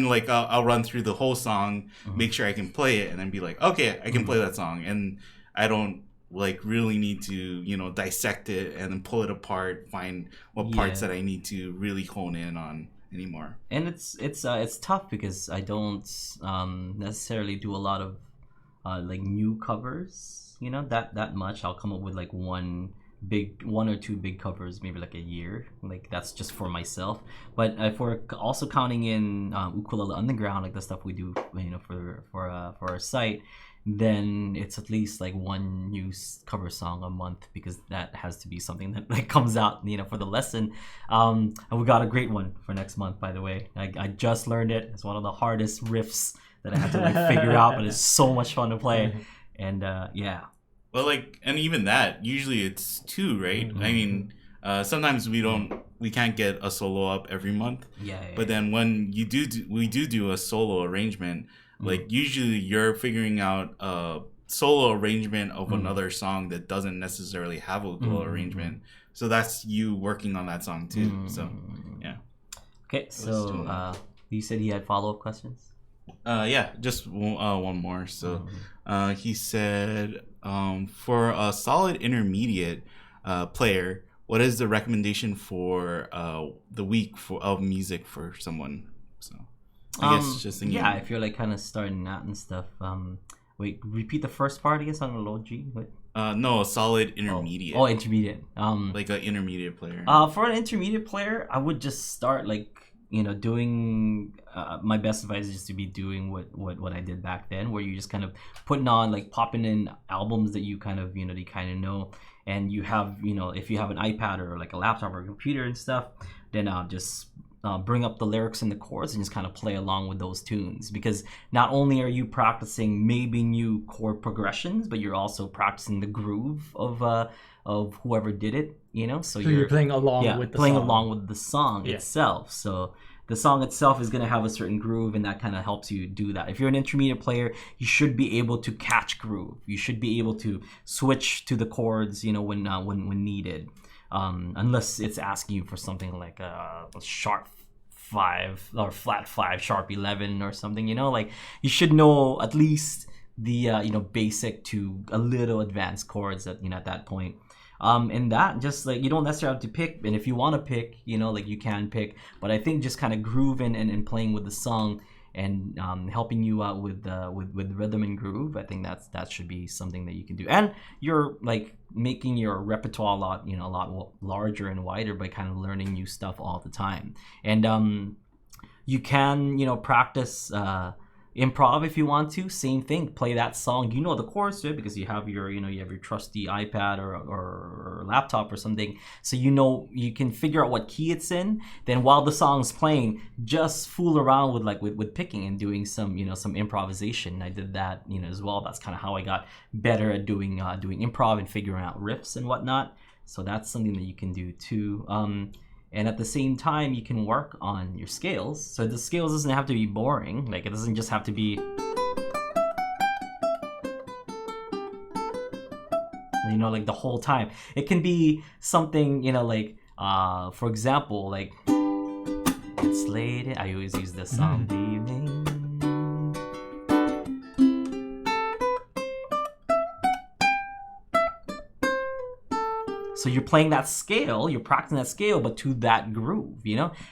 like I'll run through the whole song, make sure I can play it, and then be like, okay, I can play that song, and I don't like really need to dissect it and then pull it apart, find what parts that I need to really hone in on anymore. And it's tough because I don't necessarily do a lot of like new covers, that much. I'll come up with like one or two big covers maybe like a year, like that's just for myself. But if we're also counting in Ukulele Underground, like the stuff we do for our site, then it's at least like one new cover song a month, because that has to be something that like comes out for the lesson. And we got a great one for next month, by the way. I just learned it. It's one of the hardest riffs that I had to like figure out, but it's so much fun to play. And well, like, and even that usually it's two, right? I mean, sometimes we can't get a solo up every month, but then when we do a solo arrangement, like usually you're figuring out a solo arrangement of another song that doesn't necessarily have a solo arrangement, so that's you working on that song too. So okay, so you said he had follow-up questions. Just one more. So he said, for a solid intermediate player, what is the recommendation for the week of music for someone? So I guess just thinking, if you're like kind of starting out and stuff. Wait, repeat the first part again on the low G. What? No, a solid intermediate. Oh, intermediate. Like an intermediate player. For an intermediate player, I would just start like doing. My best advice is just to be doing what I did back then, where you just kind of putting on like popping in albums that you kind of know, and you have if you have an iPad or like a laptop or a computer and stuff, then just bring up the lyrics and the chords and just kind of play along with those tunes, because not only are you practicing maybe new chord progressions, but you're also practicing the groove of whoever did it, so you're playing along with the song. Along with the song itself. So the song itself is going to have a certain groove, and that kind of helps you do that. If you're an intermediate player, you should be able to catch groove. You should be able to switch to the chords when needed, unless it's asking you for something like a sharp 5 or flat 5 sharp 11 or something, like you should know at least the basic to a little advanced chords at at that point. And that just like you don't necessarily have to pick, and if you want to pick, like you can pick, but I think just kind of grooving and playing with the song and helping you out with rhythm and groove, I think that should be something that you can do. And you're like making your repertoire a lot larger and wider by kind of learning new stuff all the time. And you can practice improv if you want to. Same thing, play that song, the chords to it, because you have your trusty iPad or laptop or something, so you can figure out what key it's in. Then while the song's playing, just fool around with picking and doing some some improvisation. I did that as well. That's kind of how I got better at doing improv and figuring out riffs and whatnot. So that's something that you can do too. And at the same time, you can work on your scales. So the scales doesn't have to be boring. Like it doesn't just have to be, like the whole time. It can be something, like, for example, like, it's late. I always use this song. The evening. So you're playing that scale, you're practicing that scale, but to that groove,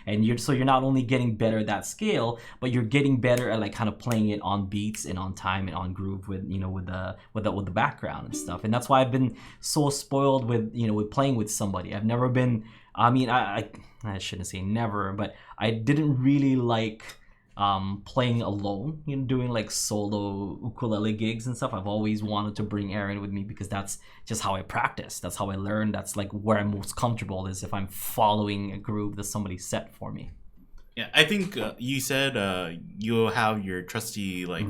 and you're not only getting better at that scale, but you're getting better at like kind of playing it on beats and on time and on groove with the background and stuff. And that's why I've been so spoiled with with playing with somebody. I've never been. I mean, I shouldn't say never, but I didn't really like playing alone, doing like solo ukulele gigs and stuff. I've always wanted to bring Aaron with me, because that's just how I practice. That's how I learn. That's like where I'm most comfortable, is if I'm following a groove that somebody set for me. Yeah, I think you said you'll have your trusty like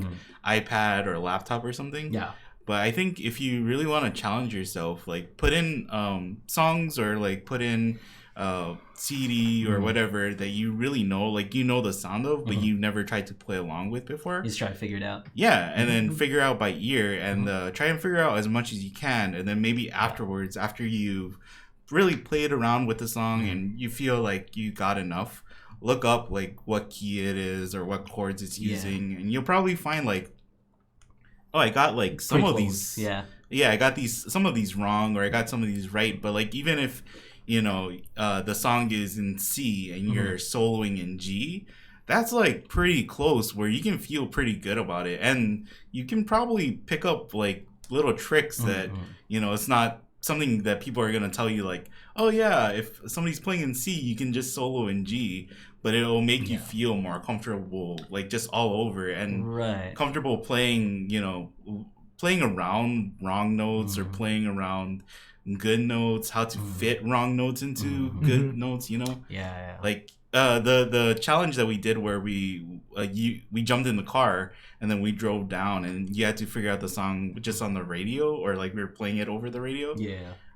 iPad or laptop or something. Yeah. But I think if you really want to challenge yourself, like put in songs or like put in CD or whatever that you really know, like you know the sound of, but you never tried to play along with before. Just try to figure it out. Yeah, and then figure out by ear and try and figure out as much as you can, and then maybe afterwards, after you've really played around with the song and you feel like you got enough, look up like what key it is or what chords it's using, and you'll probably find like, oh, I got like some of these. Yeah, I got some of these wrong, or I got some of these right. But like, even if you know the song is in C and you're soloing in G, that's like pretty close where you can feel pretty good about it, and you can probably pick up like little tricks that you know, it's not something that people are gonna tell you like, oh yeah, if somebody's playing in C, you can just solo in G, but it'll make you feel more comfortable, like just all over, and comfortable playing, you know, playing around wrong notes or playing around good notes, how to fit wrong notes into good notes, you know? Like the challenge that we did where we jumped in the car and then we drove down and you had to figure out the song just on the radio, or like we were playing it over the radio.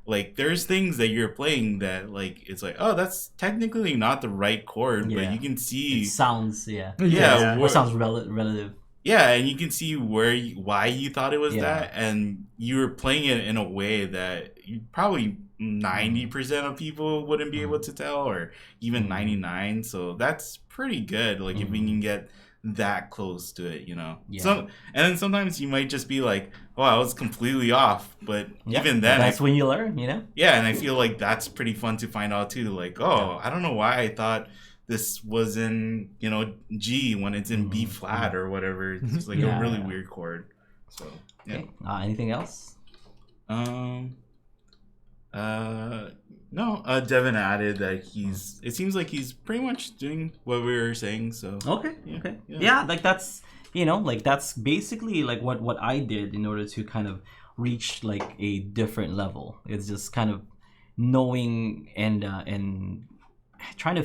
Like there's things that you're playing that like it's like, oh, that's technically not the right chord, but you can see it sounds or sounds relative. Yeah, and you can see why you thought it was that, and you were playing it in a way that you probably 90% of people wouldn't be able to tell, or even 99. So that's pretty good. Like if we can get that close to it, you know. So, and then sometimes you might just be like, "Oh, I was completely off," but even then, that's when you learn, you know. Yeah, and I feel like that's pretty fun to find out too. Like, oh, I don't know why I thought this was in, you know, G when it's in B flat or whatever. It's just like a really weird chord. So yeah. Okay. Anything else? No. Devin added that it seems like he's pretty much doing what we were saying. So okay. Yeah, like that's, you know, like that's basically like what I did in order to kind of reach like a different level. It's just kind of knowing and trying to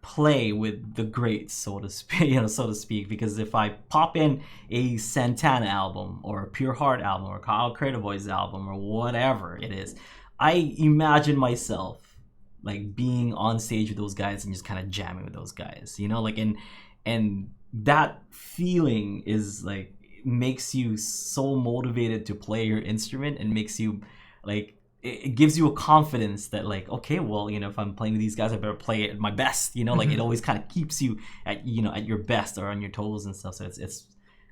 play with the greats, so to speak, because if I pop in a Santana album or a Pure Heart album or Kyle Crater Boys album or whatever it is, I imagine myself like being on stage with those guys and just kind of jamming with those guys, you know, like, and that feeling is like makes you so motivated to play your instrument, and makes you like, it gives you a confidence that like, okay, well, you know, if I'm playing with these guys, I better play it at my best, you know, like it always kind of keeps you at, you know, at your best or on your toes and stuff. So it's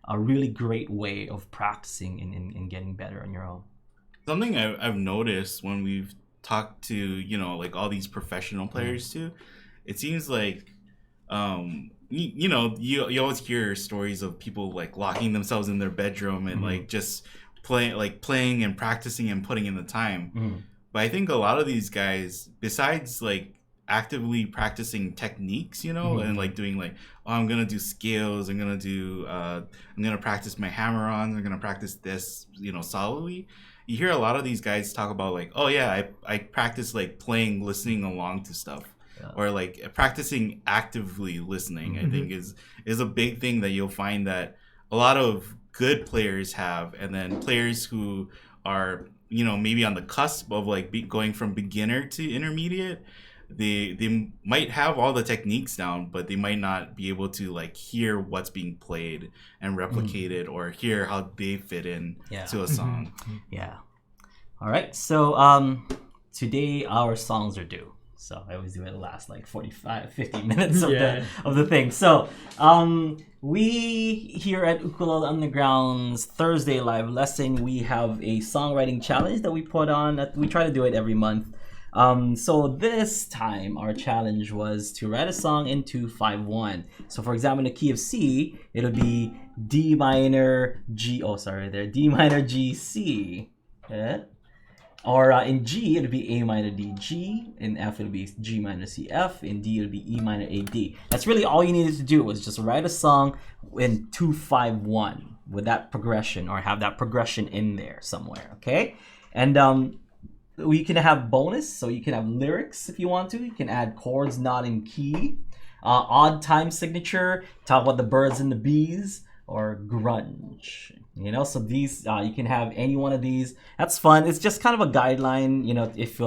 a really great way of practicing and getting better on your own. Something I've noticed when we've talked to, you know, like all these professional players too, it seems like, you know, you always hear stories of people like locking themselves in their bedroom and like just playing and practicing and putting in the time. But I think a lot of these guys, besides like actively practicing techniques, you know, and like doing like, oh, I'm gonna do scales, I'm gonna practice my hammer-ons, I'm gonna practice this, you know, solidly. You hear a lot of these guys talk about like, oh yeah, I practice like listening along to stuff. Or like practicing actively listening. I think is a big thing that you'll find that a lot of good players have, and then players who are, you know, maybe on the cusp of like going from beginner to intermediate, they might have all the techniques down, but they might not be able to like hear what's being played and replicated, or hear how they fit in to a song. All right, so today our songs are due. So I always do it last like 45-50 minutes of the thing. So we here at Ukulele Underground's Thursday live lesson, we have a songwriting challenge that we put on. We try to do it every month. So this time our challenge was to write a song in 2-5-1. So for example, in the key of C, it'll be D minor G. Oh, sorry, there. D minor G C. Or in G, it'll be A minor D G. In F, it'll be G minor C F. In D, it'll be E minor A D. That's really all you needed to do, was just write a song in 2-5-1 with that progression, or have that progression in there somewhere, okay? And we can have bonus, so you can have lyrics if you want to. You can add chords not in key. Odd time signature, talk about the birds and the bees. or grunge. You know, so these you can have any one of these. That's fun. It's just kind of a guideline, you know, if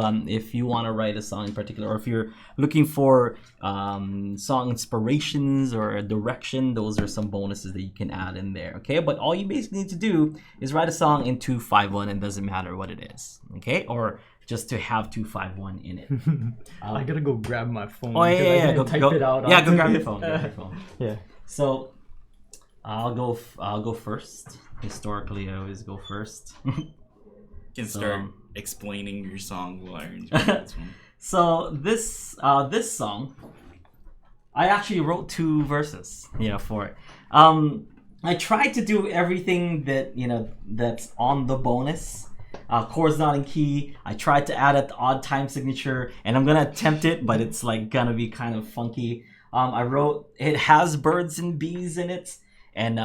you want to write a song in particular, or if you're looking for song inspirations or a direction, those are some bonuses that you can add in there. Okay, but all you basically need to do is write a song in 251, and it doesn't matter what it is. Okay, or just to have 251 in it. I gotta go grab my phone. Oh yeah, go type it out. Yeah, go grab your phone. Grab your phone. Yeah. So I'll go first. Historically, I always go first. You can start explaining your song while I arrange this one. So this song, I actually wrote 2 verses, you know, for it. I tried to do everything that, you know, that's on the bonus. Chords not in key. I tried to add an odd time signature, and I'm gonna attempt it, but it's like gonna be kind of funky. I wrote it has birds and bees in it. And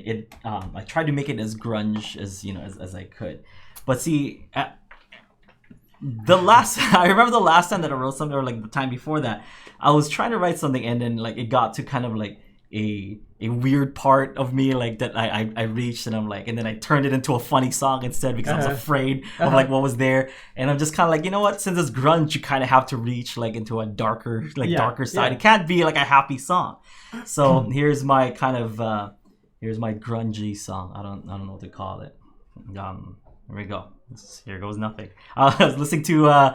it I tried to make it as grunge as, you know, as I could, but see, I remember the last time that I wrote something, or like the time before that, I was trying to write something, and then like it got to kind of like a weird part of me, like that I reached, and I'm like, and then I turned it into a funny song instead, because I was afraid of like what was there, and I'm just kind of like, you know what, since it's grunge, you kind of have to reach like into a darker side. It can't be like a happy song. So here's my kind of here's my grungy song. I don't know what to call it. Here we go. Here goes nothing. I was listening to,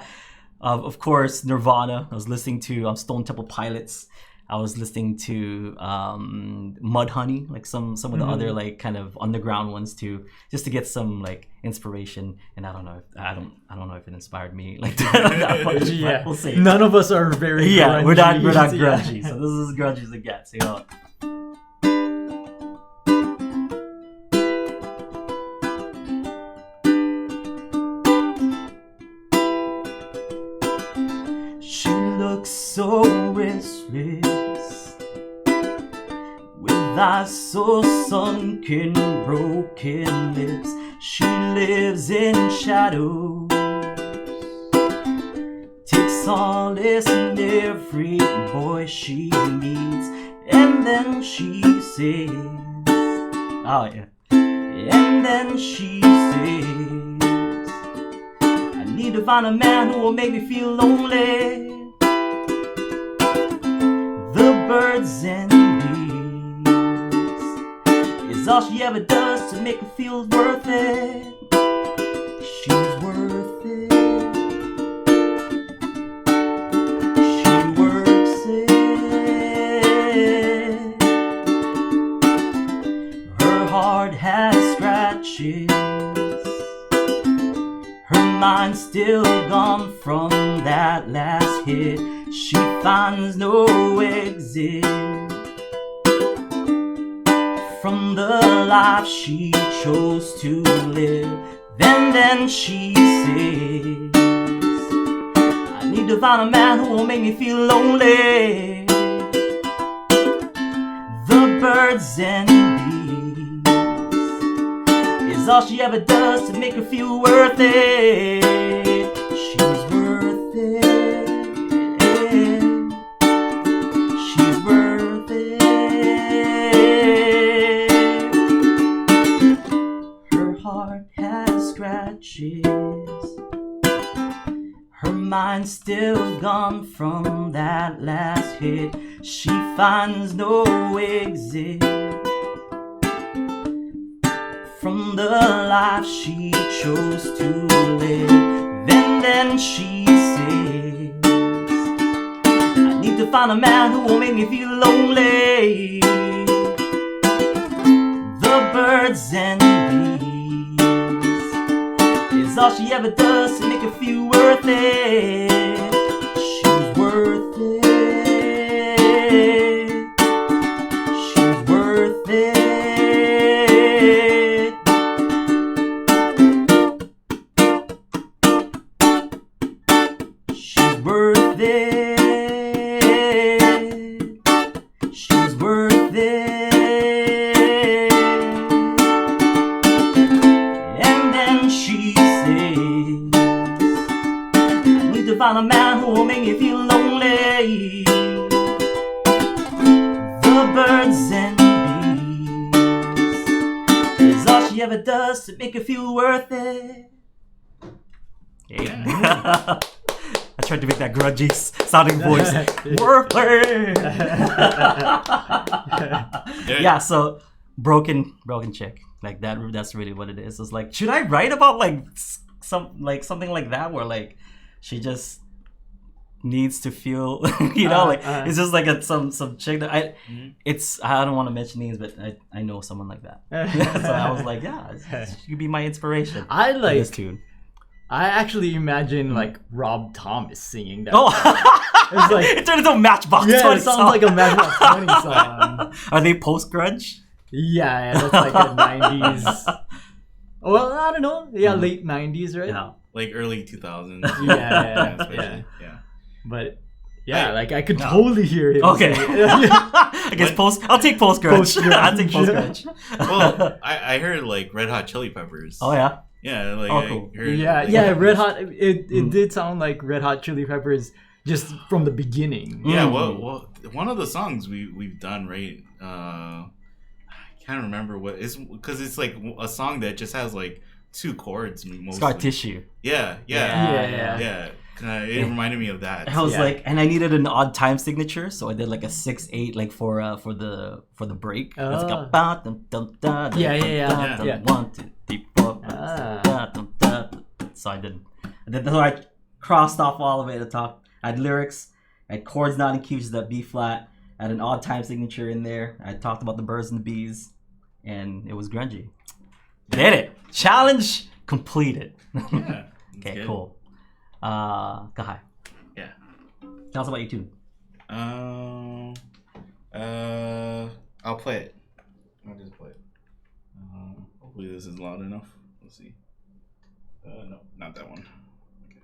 of course, Nirvana. I was listening to Stone Temple Pilots. I was listening to Mudhoney, like some of the other like kind of underground ones too, just to get some like inspiration. And I don't know if it inspired me like that much, yeah, we'll see. None of us are very grungy. We're not Yeah. grungy. So this is as grungy as it gets. You know. So restless, with eyes so sunken, broken lips, she lives in shadows, takes solace in every boy she meets, and then she says, oh yeah, and then she says, I need to find a man who will make me feel lonely. Birds and bees is all she ever does to make her feel worth it. She's worth it. She works it. Her heart has scratches. Her mind's still gone from that last hit. She finds no exit from the life she chose to live. Then she says, I need to find a man who will make me feel lonely. The birds and bees is all she ever does to make her feel worth it. She's worth it. Her mind's still gone from that last hit. She finds no exit from the life she chose to live. Then she says, I need to find a man who will make me feel lonely. The birds and bees, all she ever does to make her feel worth it. She's worth it. She's worth it. She's worth it. She's worth it. And then she find a man who will make me feel lonely. ever does to make you feel worth it. Yeah. I tried to make that grungy sounding voice. Worth it. Yeah, so broken chick. Like that's really what it is. It's like, should I write about like something like that where like she just needs to feel, it's just like some chick that I don't want to mention names, but I know someone like that. So I was like, yeah, she could be my inspiration. I like this tune. I actually imagine like Rob Thomas singing that. Oh, it's like it turned into a Matchbox 20 it sounds song. like a Matchbox 20 song. Are they post grunge? Yeah, that's like a 90s. Well, I don't know. Yeah, late 90s, right? Yeah. Like early 2000s. Yeah. But yeah, Hey, like I could totally hear him. Okay. sing it. I guess I'll take post grunge. I'll take post grunge. Well, I heard like Red Hot Chili Peppers. Oh yeah. Yeah, like cool. I heard, Yeah, Red Hot. It did sound like Red Hot Chili Peppers just from the beginning. Yeah, well, one of the songs we've done, right? I can't remember what it's because it's like a song that just has like 2 chords mostly. Scar Tissue. Yeah. It reminded me of that. I was like, and I needed an odd time signature, so I did like a 6/8, like for the break. It's like a ba dum dum da. 1, 2, 3, 4. So I did. So I crossed off all of it at the top. I had lyrics, I had chords not in key, which is that B flat. I had an odd time signature in there. I talked about the birds and the bees, and it was grungy. Did it? Challenge completed. Yeah. Okay, cool. Kahai. Yeah. Tell us about your tune. I'll play it. I'll just play it. Hopefully this is loud enough. Let's see. No, not that one. Okay.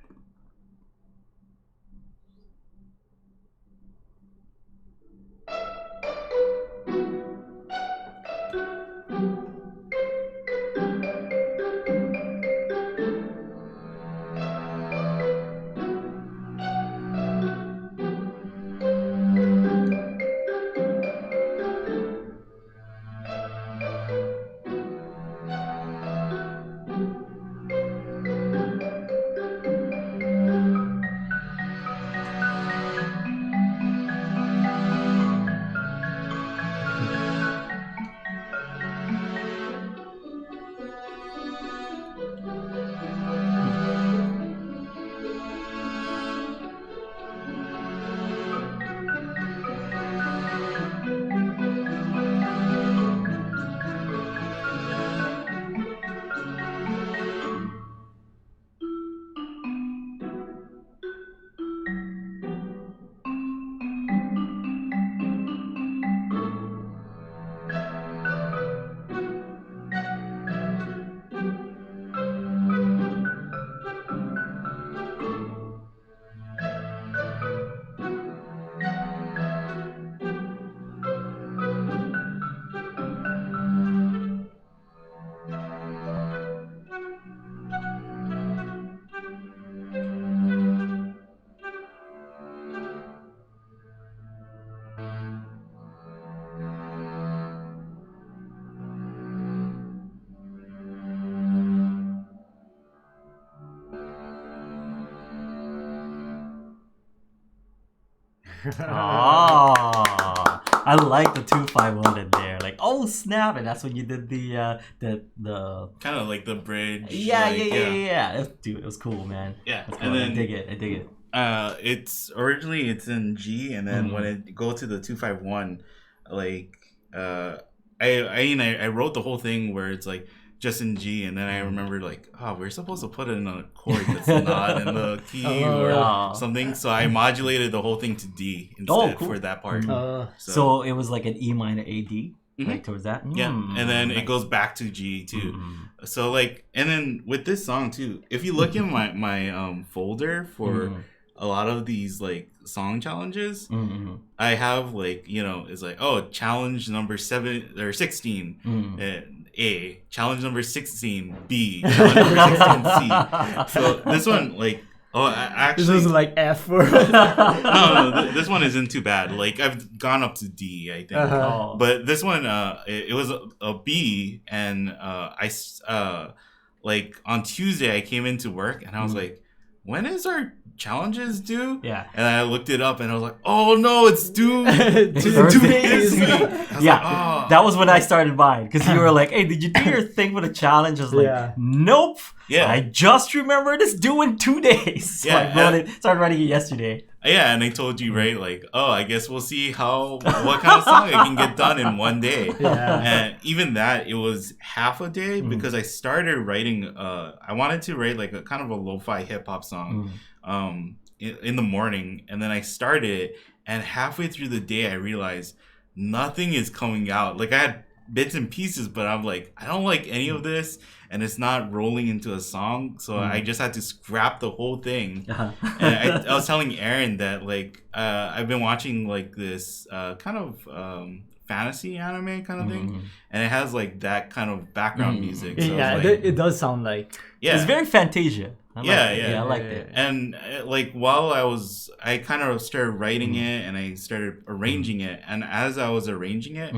Oh, I like the 251 in there. Like, oh snap! And that's when you did the kind of like the bridge. Yeah. Dude, it was cool, man. Yeah, cool. and then I dig it. It's originally in G, and then when it go to the 251, like I wrote the whole thing where it's like just in G, and then I remember like, oh, we're supposed to put it in a chord that's not in the key or something, so I modulated the whole thing to D instead for that part. So it was like an E minor A D, like towards that. Yeah, and then it goes back to G too. So like, and then with this song too, if you look in my folder for a lot of these like song challenges, I have like, it's like, oh, challenge number 7 or 16 A, challenge number 16 B, challenge number 16 C. So this one, like, Oh, This actually, was like F or no, this one isn't too bad. Like I've gone up to D, I think. Uh-huh. But this one, it was a B, and like on Tuesday I came into work and I was like, when is our challenges due? Yeah. And I looked it up and I was like, oh no, it's due 2 days. Yeah, that was when I started mine because you were like, "Hey, did you do your thing for the challenge?" I was like, Yeah. "Nope." Yeah. I just remembered it's due in 2 days. So Yeah, I started writing it yesterday. Yeah, and I told you, right, like, oh, I guess we'll see what kind of song I can get done in one day. Yeah. And even that, it was half a day because I started writing, I wanted to write like a kind of a lo-fi hip-hop song in the morning. And then I started it, and halfway through the day, I realized nothing is coming out. Like, I had bits and pieces, but I'm like, I don't like any of this, and it's not rolling into a song, so I just had to scrap the whole thing. And I was telling Aaron that like I've been watching like this kind of fantasy anime kind of thing, and it has like that kind of background music. So Yeah, it's like, it does sound like. yeah, It's very Fantasia. I liked it. And like while I kind of started writing it, and I started arranging it, and as I was arranging it,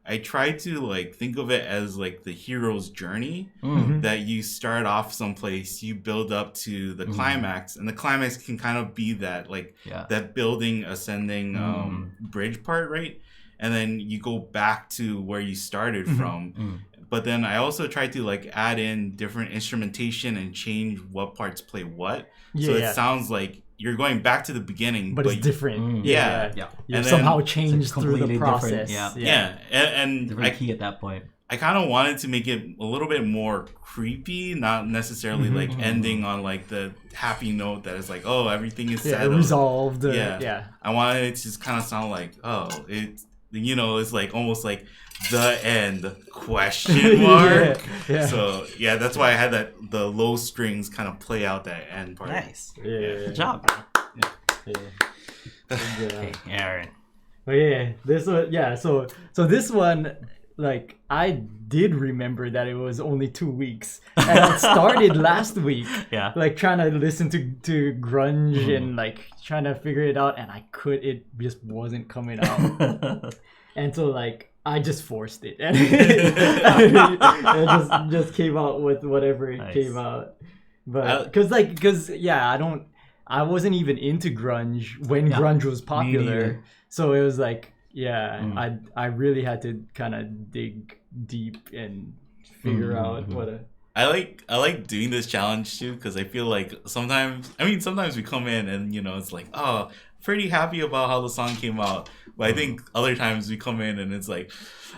I tried to like think of it as like the hero's journey, that you start off someplace, you build up to the climax, and the climax can kind of be that like that building, ascending bridge part, right? And then you go back to where you started from. But then I also tried to like add in different instrumentation and change what parts play what. So it sounds like you're going back to the beginning, but it's different. Yeah. You And somehow then changed through the process. And Different key at that point. I kind of wanted to make it a little bit more creepy, not necessarily like ending on like the happy note that is like, oh, everything is settled. Resolved. Yeah. I wanted it to just kind of sound like, oh, it's, you know, it's like almost like the end question mark. So yeah, that's why I had the low strings kind of play out that end part. Nice. Good job. Okay, Aaron. But this one, so this one, like I did remember that it was only 2 weeks, and it started last week. Like trying to listen to grunge and like trying to figure it out, and it just wasn't coming out. And so like I just forced it, and it just came out with whatever it came out. But I wasn't even into grunge when grunge was popular, so it was like I really had to kind of dig deep and figure out what a. I like doing this challenge too, because I feel like sometimes we come in and, you know, it's like, oh, pretty happy about how the song came out, but I think other times we come in and it's like,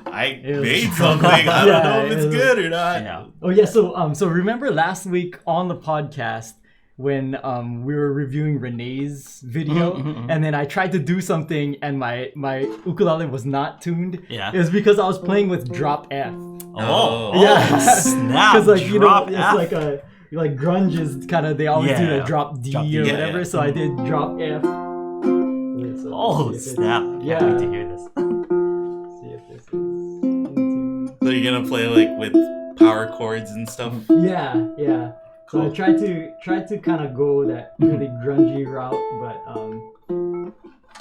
I made something, I don't know if it's good or not. Oh yeah, so remember last week on the podcast when we were reviewing Renee's video, and then I tried to do something and my ukulele was not tuned. It was because I was playing with drop F. Snap! Because like, you know, Drop it's F. like grunge is kind of, they always do the drop D or whatever. So I did drop F. Snap! Yeah. Can't wait to hear this. See if this is in So you're gonna play like with power chords and stuff? tune. Yeah. So I tried to kind of go that really grungy route, but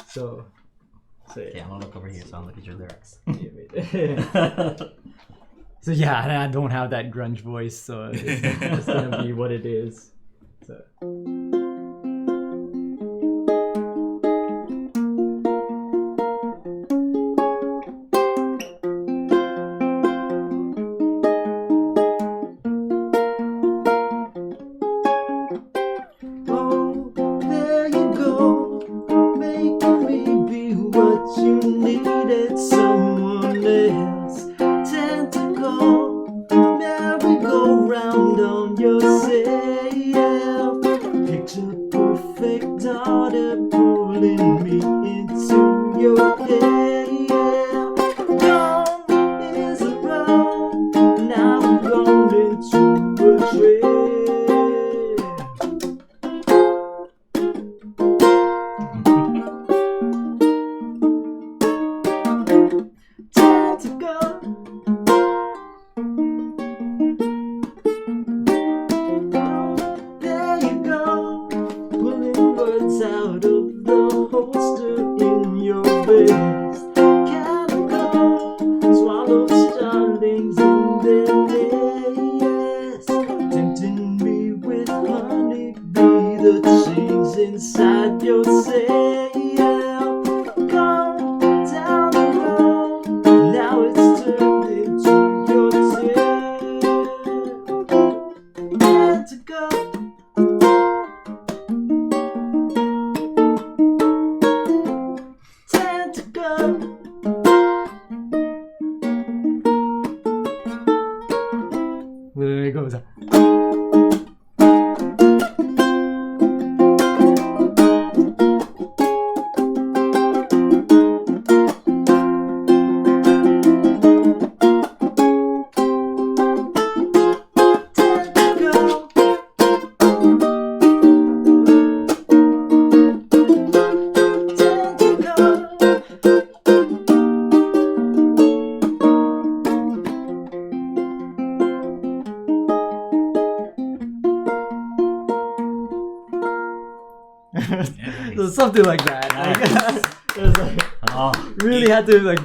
so yeah. I'm gonna look over here so I'll look at your lyrics. So yeah, I don't have that grunge voice, so it's gonna be what it is. So. harvest. Calico swallows starlings in their nest, tempting me with honeybee that sings inside your sail. Come down the road, now it's turned into your tail. Tentacle. There it goes. So something like that. It was like, really had to like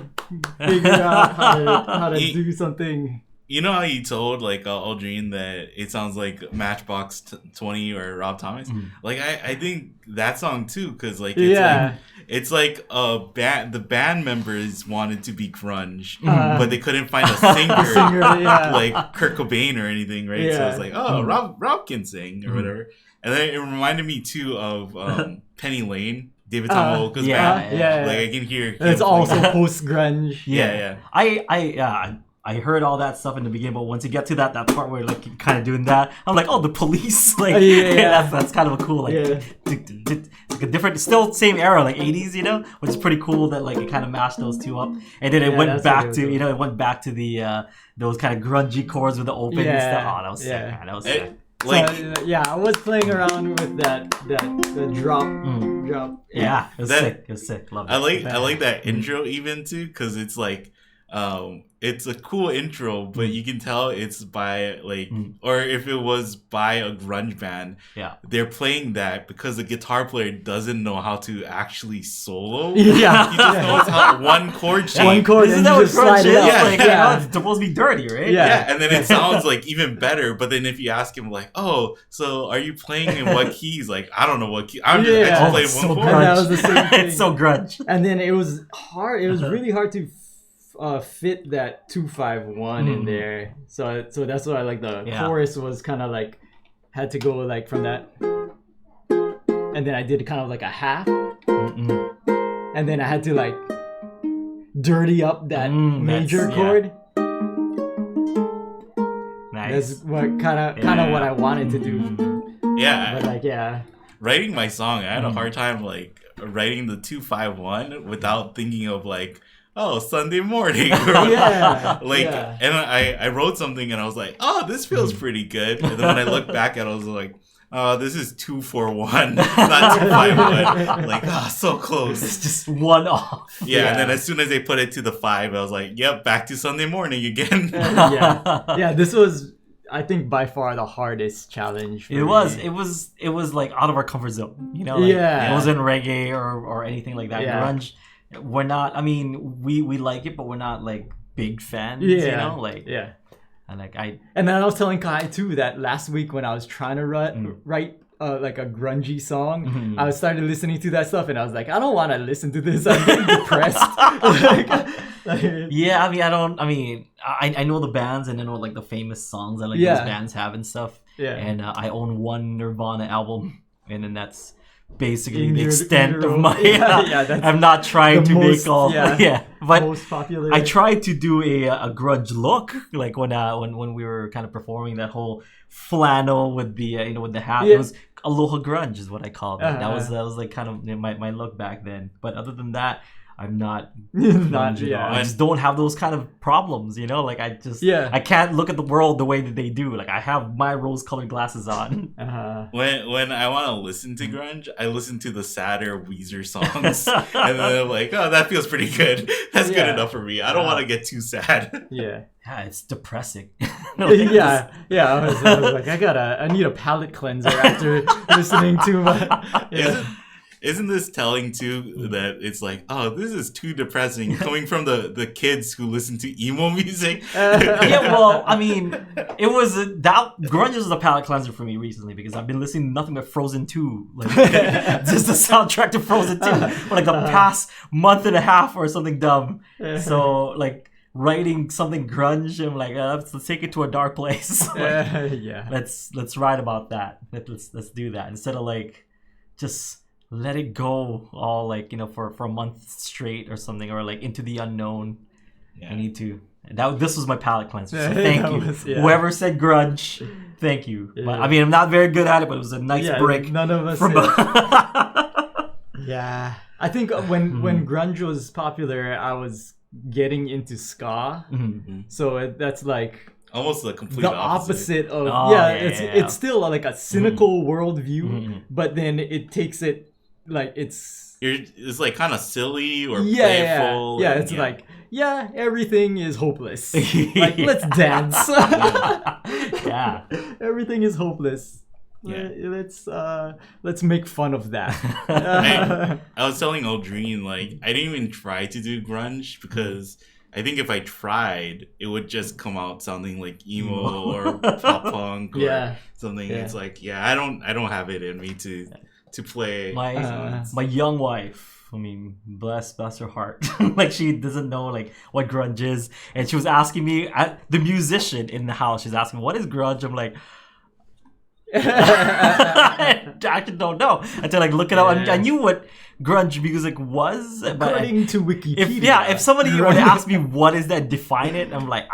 figure out how to do something. You know how you told like Aldrine that it sounds like Matchbox 20 or Rob Thomas? Like I think that song too, because like it's like a band. The band members wanted to be grunge, but they couldn't find a singer, like Kurt Cobain or anything, right? So it's like, oh, Rob can sing or whatever. And then it reminded me too of Penny Lane, David Tomoka's band. Like I can hear. And it's also post grunge. I heard all that stuff in the beginning, but once you get to that part where like you're kind of doing that, I'm like, oh, the Police, like that's kind of a cool like, it's like a different, still same era, like 80s, you know, which is pretty cool that like it kind of mashed those two up, and then it went back to it went back to the those kind of grungy chords with the open and stuff. Oh, that was sick, man. That was sick. Like, so, I was playing around with the drop. Yeah, it was sick. It was sick. Love it. I like that intro even too, because it's like it's a cool intro, but you can tell it's by like or if it was by a grunge band, they're playing that because the guitar player doesn't know how to actually solo. He just knows how one chord shape. One chord, and you just slide it up. It's supposed to be dirty, right? And then it sounds like even better, but then if you ask him like, oh, so are you playing in what keys? Like, I don't know what key. I just played one chord. And that was the same thing. It's so grunge. And then it was hard. It was really hard to fit that 2-5-1 in there. So that's why like the chorus was kind of like had to go like from that, and then I did kind of like a half, and then I had to like dirty up that major chord. Nice. That's what kind of what I wanted to do. But like writing my song, I had a hard time like writing the 2-5-1 without thinking of like, oh, Sunday morning. And I wrote something and I was like, oh, this feels pretty good. And then when I look back at it, I was like, oh, this is 2-4-1, not 2-5-1. Like, so close. It's just one off. And then as soon as they put it to the 5, I was like, yep, back to Sunday morning again. This was, I think, by far the hardest challenge for me. It was like out of our comfort zone, you know? Like, it wasn't reggae or anything like that. Grunge. We're not. I mean, we like it, but we're not like big fans. You know, like and like And then I was telling Kahai too that last week when I was trying to write like a grungy song, I started listening to that stuff, and I was like, I don't want to listen to this. I'm getting depressed. I know the bands and I know like the famous songs that like those bands have and stuff. And I own one Nirvana album, and then that's basically the extent of my I'm not trying to make all but most popular. I tried to do a grunge look like when we were kind of performing that whole flannel with the with the hat. It was Aloha Grunge is what I called it. That was like kind of my look back then. But other than that, I'm not grunge at all. I just don't have those kind of problems, you know? Like I just I can't look at the world the way that they do. Like I have my rose-colored glasses on. When I want to listen to grunge, I listen to the sadder Weezer songs. And then I'm like, oh, that feels pretty good. That's good enough for me. I don't want to get too sad. Yeah, it's depressing. I was like, I need a palate cleanser after listening to isn't this telling too that it's like, oh, this is too depressing coming from the kids who listen to emo music? Yeah, well, I mean, it was that Grunge was a palate cleanser for me recently because I've been listening to nothing but Frozen 2, like just the soundtrack to Frozen 2 for like the past month and a half or something dumb. So like writing something grunge, I'm like, let's take it to a dark place. Like, Yeah. let's write about that. Let's do that instead of like just let it go all like, you know, for a month straight or something, or like into the unknown. Yeah. I need to. This was my palate cleanser. So thank you, yeah. whoever said grunge. Thank you. Yeah. But, I mean, I'm not very good at it, but it was a nice break. None of us. From Yeah, I think when grunge was popular, I was getting into ska. So that's like almost the complete the opposite of it's still like a cynical worldview, but then it takes it like it's like kind of silly or playful. playful. It's like everything is hopeless. Like let's dance. Yeah, everything is hopeless. Yeah. Let's make fun of that. I was telling Aldrine, like, I didn't even try to do grunge because I think if I tried, it would just come out sounding like emo or pop punk or something. It's like, I don't have it in me to play. My young wife, I mean, bless her heart. Like, she doesn't know like what grunge is, and she was asking me, the musician in the house, she's asking, what is grunge? I'm like, I actually don't know until like look it up. I knew what grunge music was, according to Wikipedia. If somebody were to ask me what is that, define it, I'm like,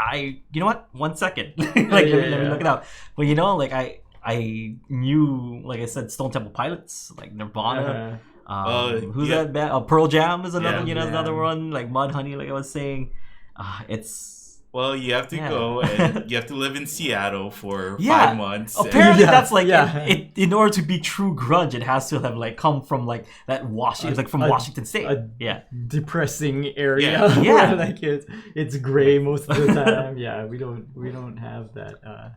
you know what? 1 second, like let me look it up. But you know, like I knew, like I said, Stone Temple Pilots, like Nirvana. Who's that band? Pearl Jam is another, another one. Like Mudhoney, like I was saying, it's. Well, you have to go and you have to live in Seattle for 5 months. Apparently, that's like in order to be true grunge, it has to have like come from like that Washington, like from Washington State. Depressing area. Where, like it's gray most of the time. We don't have that.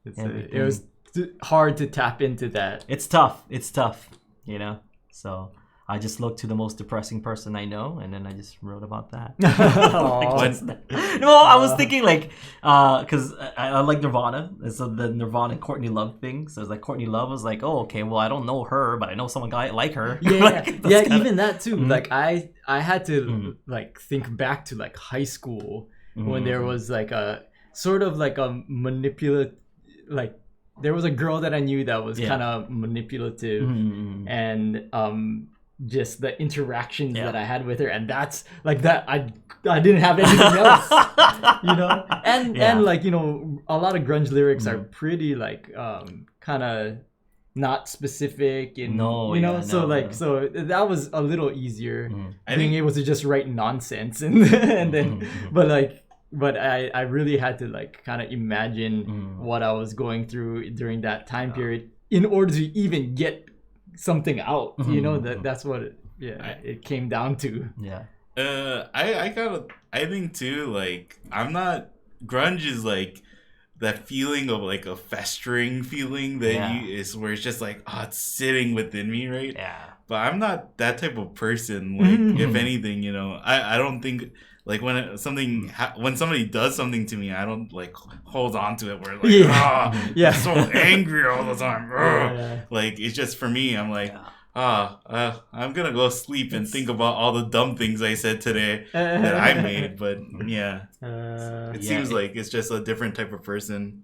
It was hard to tap into that. It's tough. You know, so. I just looked to the most depressing person I know, and then I just wrote about that. No, I was thinking like, because I like Nirvana, and so the Nirvana and Courtney Love thing. So it's like Courtney Love was like, oh, okay, well I don't know her, but I know someone like her. Even that too. Like I had to like think back to like high school when there was like a sort of like a manipulative, like there was a girl that I knew that was kind of manipulative, and just the interactions that I had with her, and that's like that I didn't have anything else, you know, and like, you know, a lot of grunge lyrics are pretty like kind of not specific, and so that was a little easier being able to just write nonsense and then but I really had to like kind of imagine what I was going through during that time period in order to even get something out, you know, that's what it came down to. I think too, like, I'm not, grunge is like that feeling of like a festering feeling that is where it's just like, oh, it's sitting within me, right? But I'm not that type of person. Like, if anything, you know, I don't think like when somebody does something to me, I don't like hold on to it. Where like, I'm so angry all the time. Like, it's just for me. I'm like, I'm gonna go sleep and think about all the dumb things I said today that I made. But it seems like it's just a different type of person.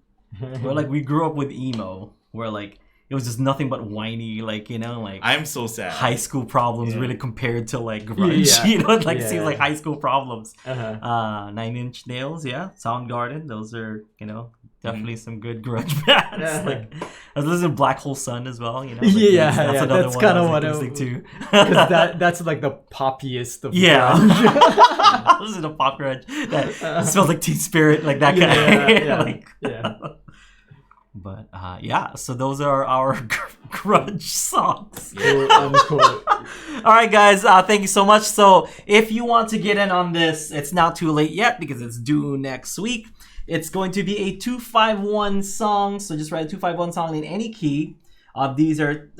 Well, like we grew up with emo, where like it was just nothing but whiny, like, you know, like I'm so sad. High school problems really compared to like grunge, you know, like it seems like high school problems. 9 Inch Nails, Soundgarden, those are, you know, definitely some good grunge bands. Like I was listening to Black Hole Sun as well, you know. Like, that's kind of what I was listening to. Because that's like the poppiest of grunge. Listen to pop grunge that smells like Teen Spirit, like that guy. But so those are our grunge songs. All right, guys, thank you so much. So if you want to get in on this, it's not too late yet because it's due next week. It's going to be a 251 song. So just write a 251 song in any key. These are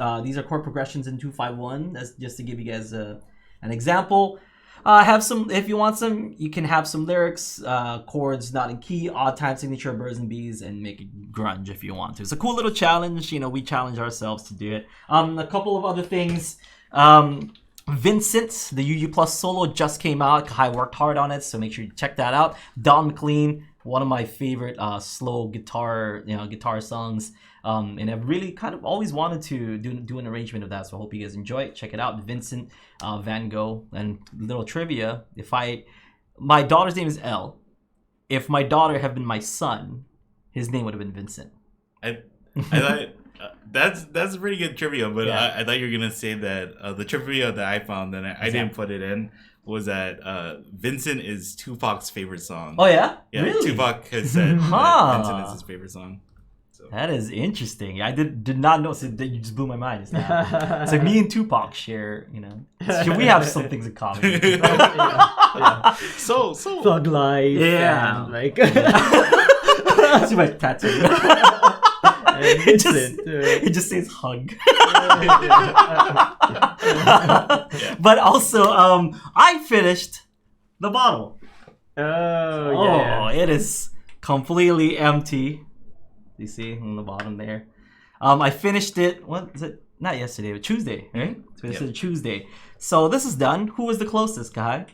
chord progressions in 251. That's just to give you guys an example. Have some, if you want some, you can have some lyrics, chords not in key, odd time signature, birds and bees, and make it grunge if you want to. It's a cool little challenge. We challenge ourselves to do it. A couple of other things. Vincent, the UU Plus solo just came out. Kahai worked hard on it, so make sure you check that out. Don McLean, one of my favorite slow guitar songs. And I've really kind of always wanted to do an arrangement of that, so I hope you guys enjoy it. Check it out, Vincent Van Gogh. And little trivia: my daughter's name is Elle. If my daughter had been my son, his name would have been Vincent. I thought that's pretty good trivia, but I thought you were gonna say that the trivia that I found that I didn't put it in was that Vincent is Tupac's favorite song. Oh yeah, yeah. Really? Tupac has said that Vincent is his favorite song. So. That is interesting. I did not know. So you just blew my mind. It's like me and Tupac share. We have some things in common. So Thug life. Yeah. And like. See my tattoo. It just says hug. But also, I finished the bottle. Oh, it is completely empty. You see on the bottom there. I finished it. What is it? Not yesterday, but Tuesday, right? So this is Tuesday. So this is done. Who was the closest, Kahai?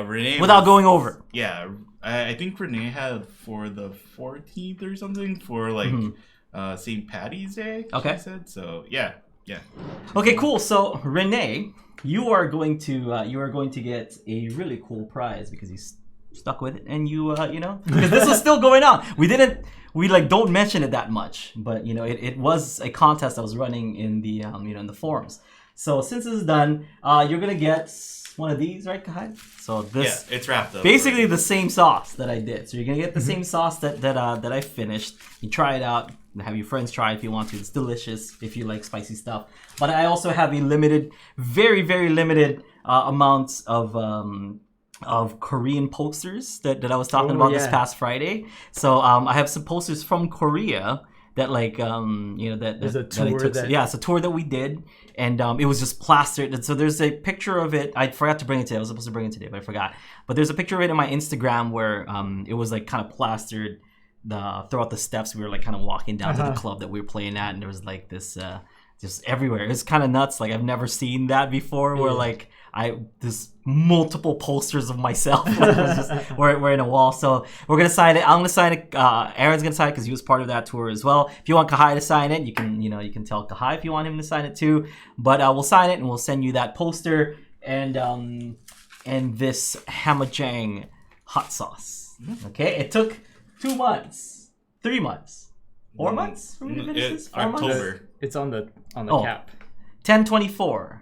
Renee. Without going over. Yeah, I think Renee had for the 14th or something for like St. Patty's Day. Okay. She said so. Yeah. Okay, cool. So Renee, you are going to get a really cool prize because you stuck with it, and because this was still going on. We don't mention it that much, but it was a contest that was running in the in the forums. So since this is done, you're gonna get one of these, right, Kahai? So this, it's wrapped up. Basically the same sauce that I did. So you're gonna get the same sauce that I finished. You try it out. Have your friends try it if you want to. It's delicious if you like spicy stuff. But I also have a limited, very very limited amounts of Korean posters that I was talking about this past Friday. So I have some posters from Korea that There's a tour it's a tour that we did, and it was just plastered. And so there's a picture of it. I forgot to bring it today. I was supposed to bring it today, but I forgot. But there's a picture of it in my Instagram where it was like kind of plastered throughout the steps. We were like kind of walking down to the club that we were playing at, and there was like this just everywhere. It's kind of nuts. Like I've never seen that before. Where like there's multiple posters of myself. we're in a wall. So we're gonna sign it. I'm gonna sign it. Aaron's gonna sign it because he was part of that tour as well. If you want Kahai to sign it, you can tell Kahai if you want him to sign it too. But we'll sign it and we'll send you that poster and this Hamajang hot sauce. Okay, it took 2 months, 3 months, 4 months for me to finish this. 4 months? October. It's on the cap. 10/24.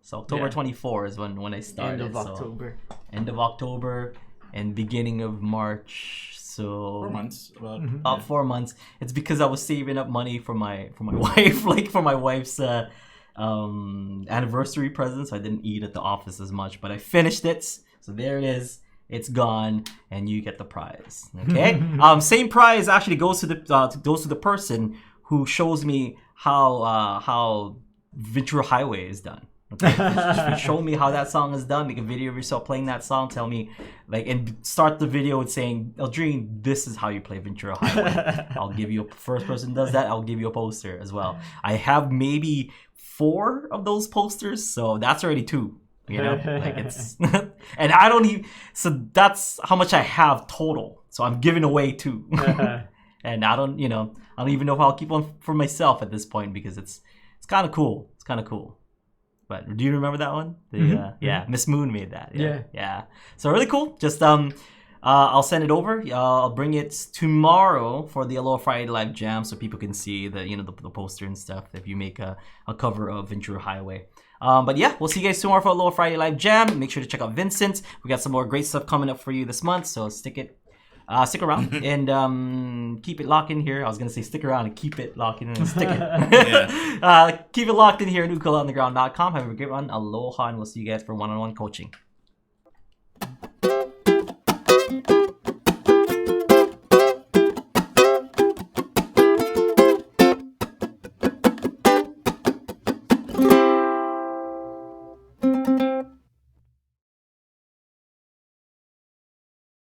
So October 24 is when I started. End of October and beginning of March. So 4 months. About 4 months. It's because I was saving up money for my wife, like for my wife's anniversary present. So I didn't eat at the office as much, but I finished it. So there it is. It's gone, and you get the prize. Okay. Same prize actually goes to the person who shows me how Ventura Highway is done. Okay, show me how that song is done. Make a video of yourself playing that song. Tell me, and start the video with saying, "Aldrine, this is how you play Ventura Highway." I'll give you first person does that. I'll give you a poster as well. I have maybe 4 of those posters, so that's already 2. It's and I don't even. So that's how much I have total. So I'm giving away 2, and I don't even know if I'll keep one for myself at this point because it's kind of cool. It's kind of cool. But do you remember that one? Yeah, Miss Moon made that. Yeah. So really cool. Just I'll send it over. I'll bring it tomorrow for the Aloha Friday Live Jam, so people can see the poster and stuff. If you make a cover of Ventura Highway. But yeah, we'll see you guys tomorrow for Aloha Friday Live Jam. Make sure to check out Vincent. We got some more great stuff coming up for you this month, so stick around and keep it locked in here. I was gonna say stick around and keep it locked in and stick it. Keep it locked in here at ukulaontheground.com. Have a great one. Aloha, and we'll see you guys for one-on-one coaching.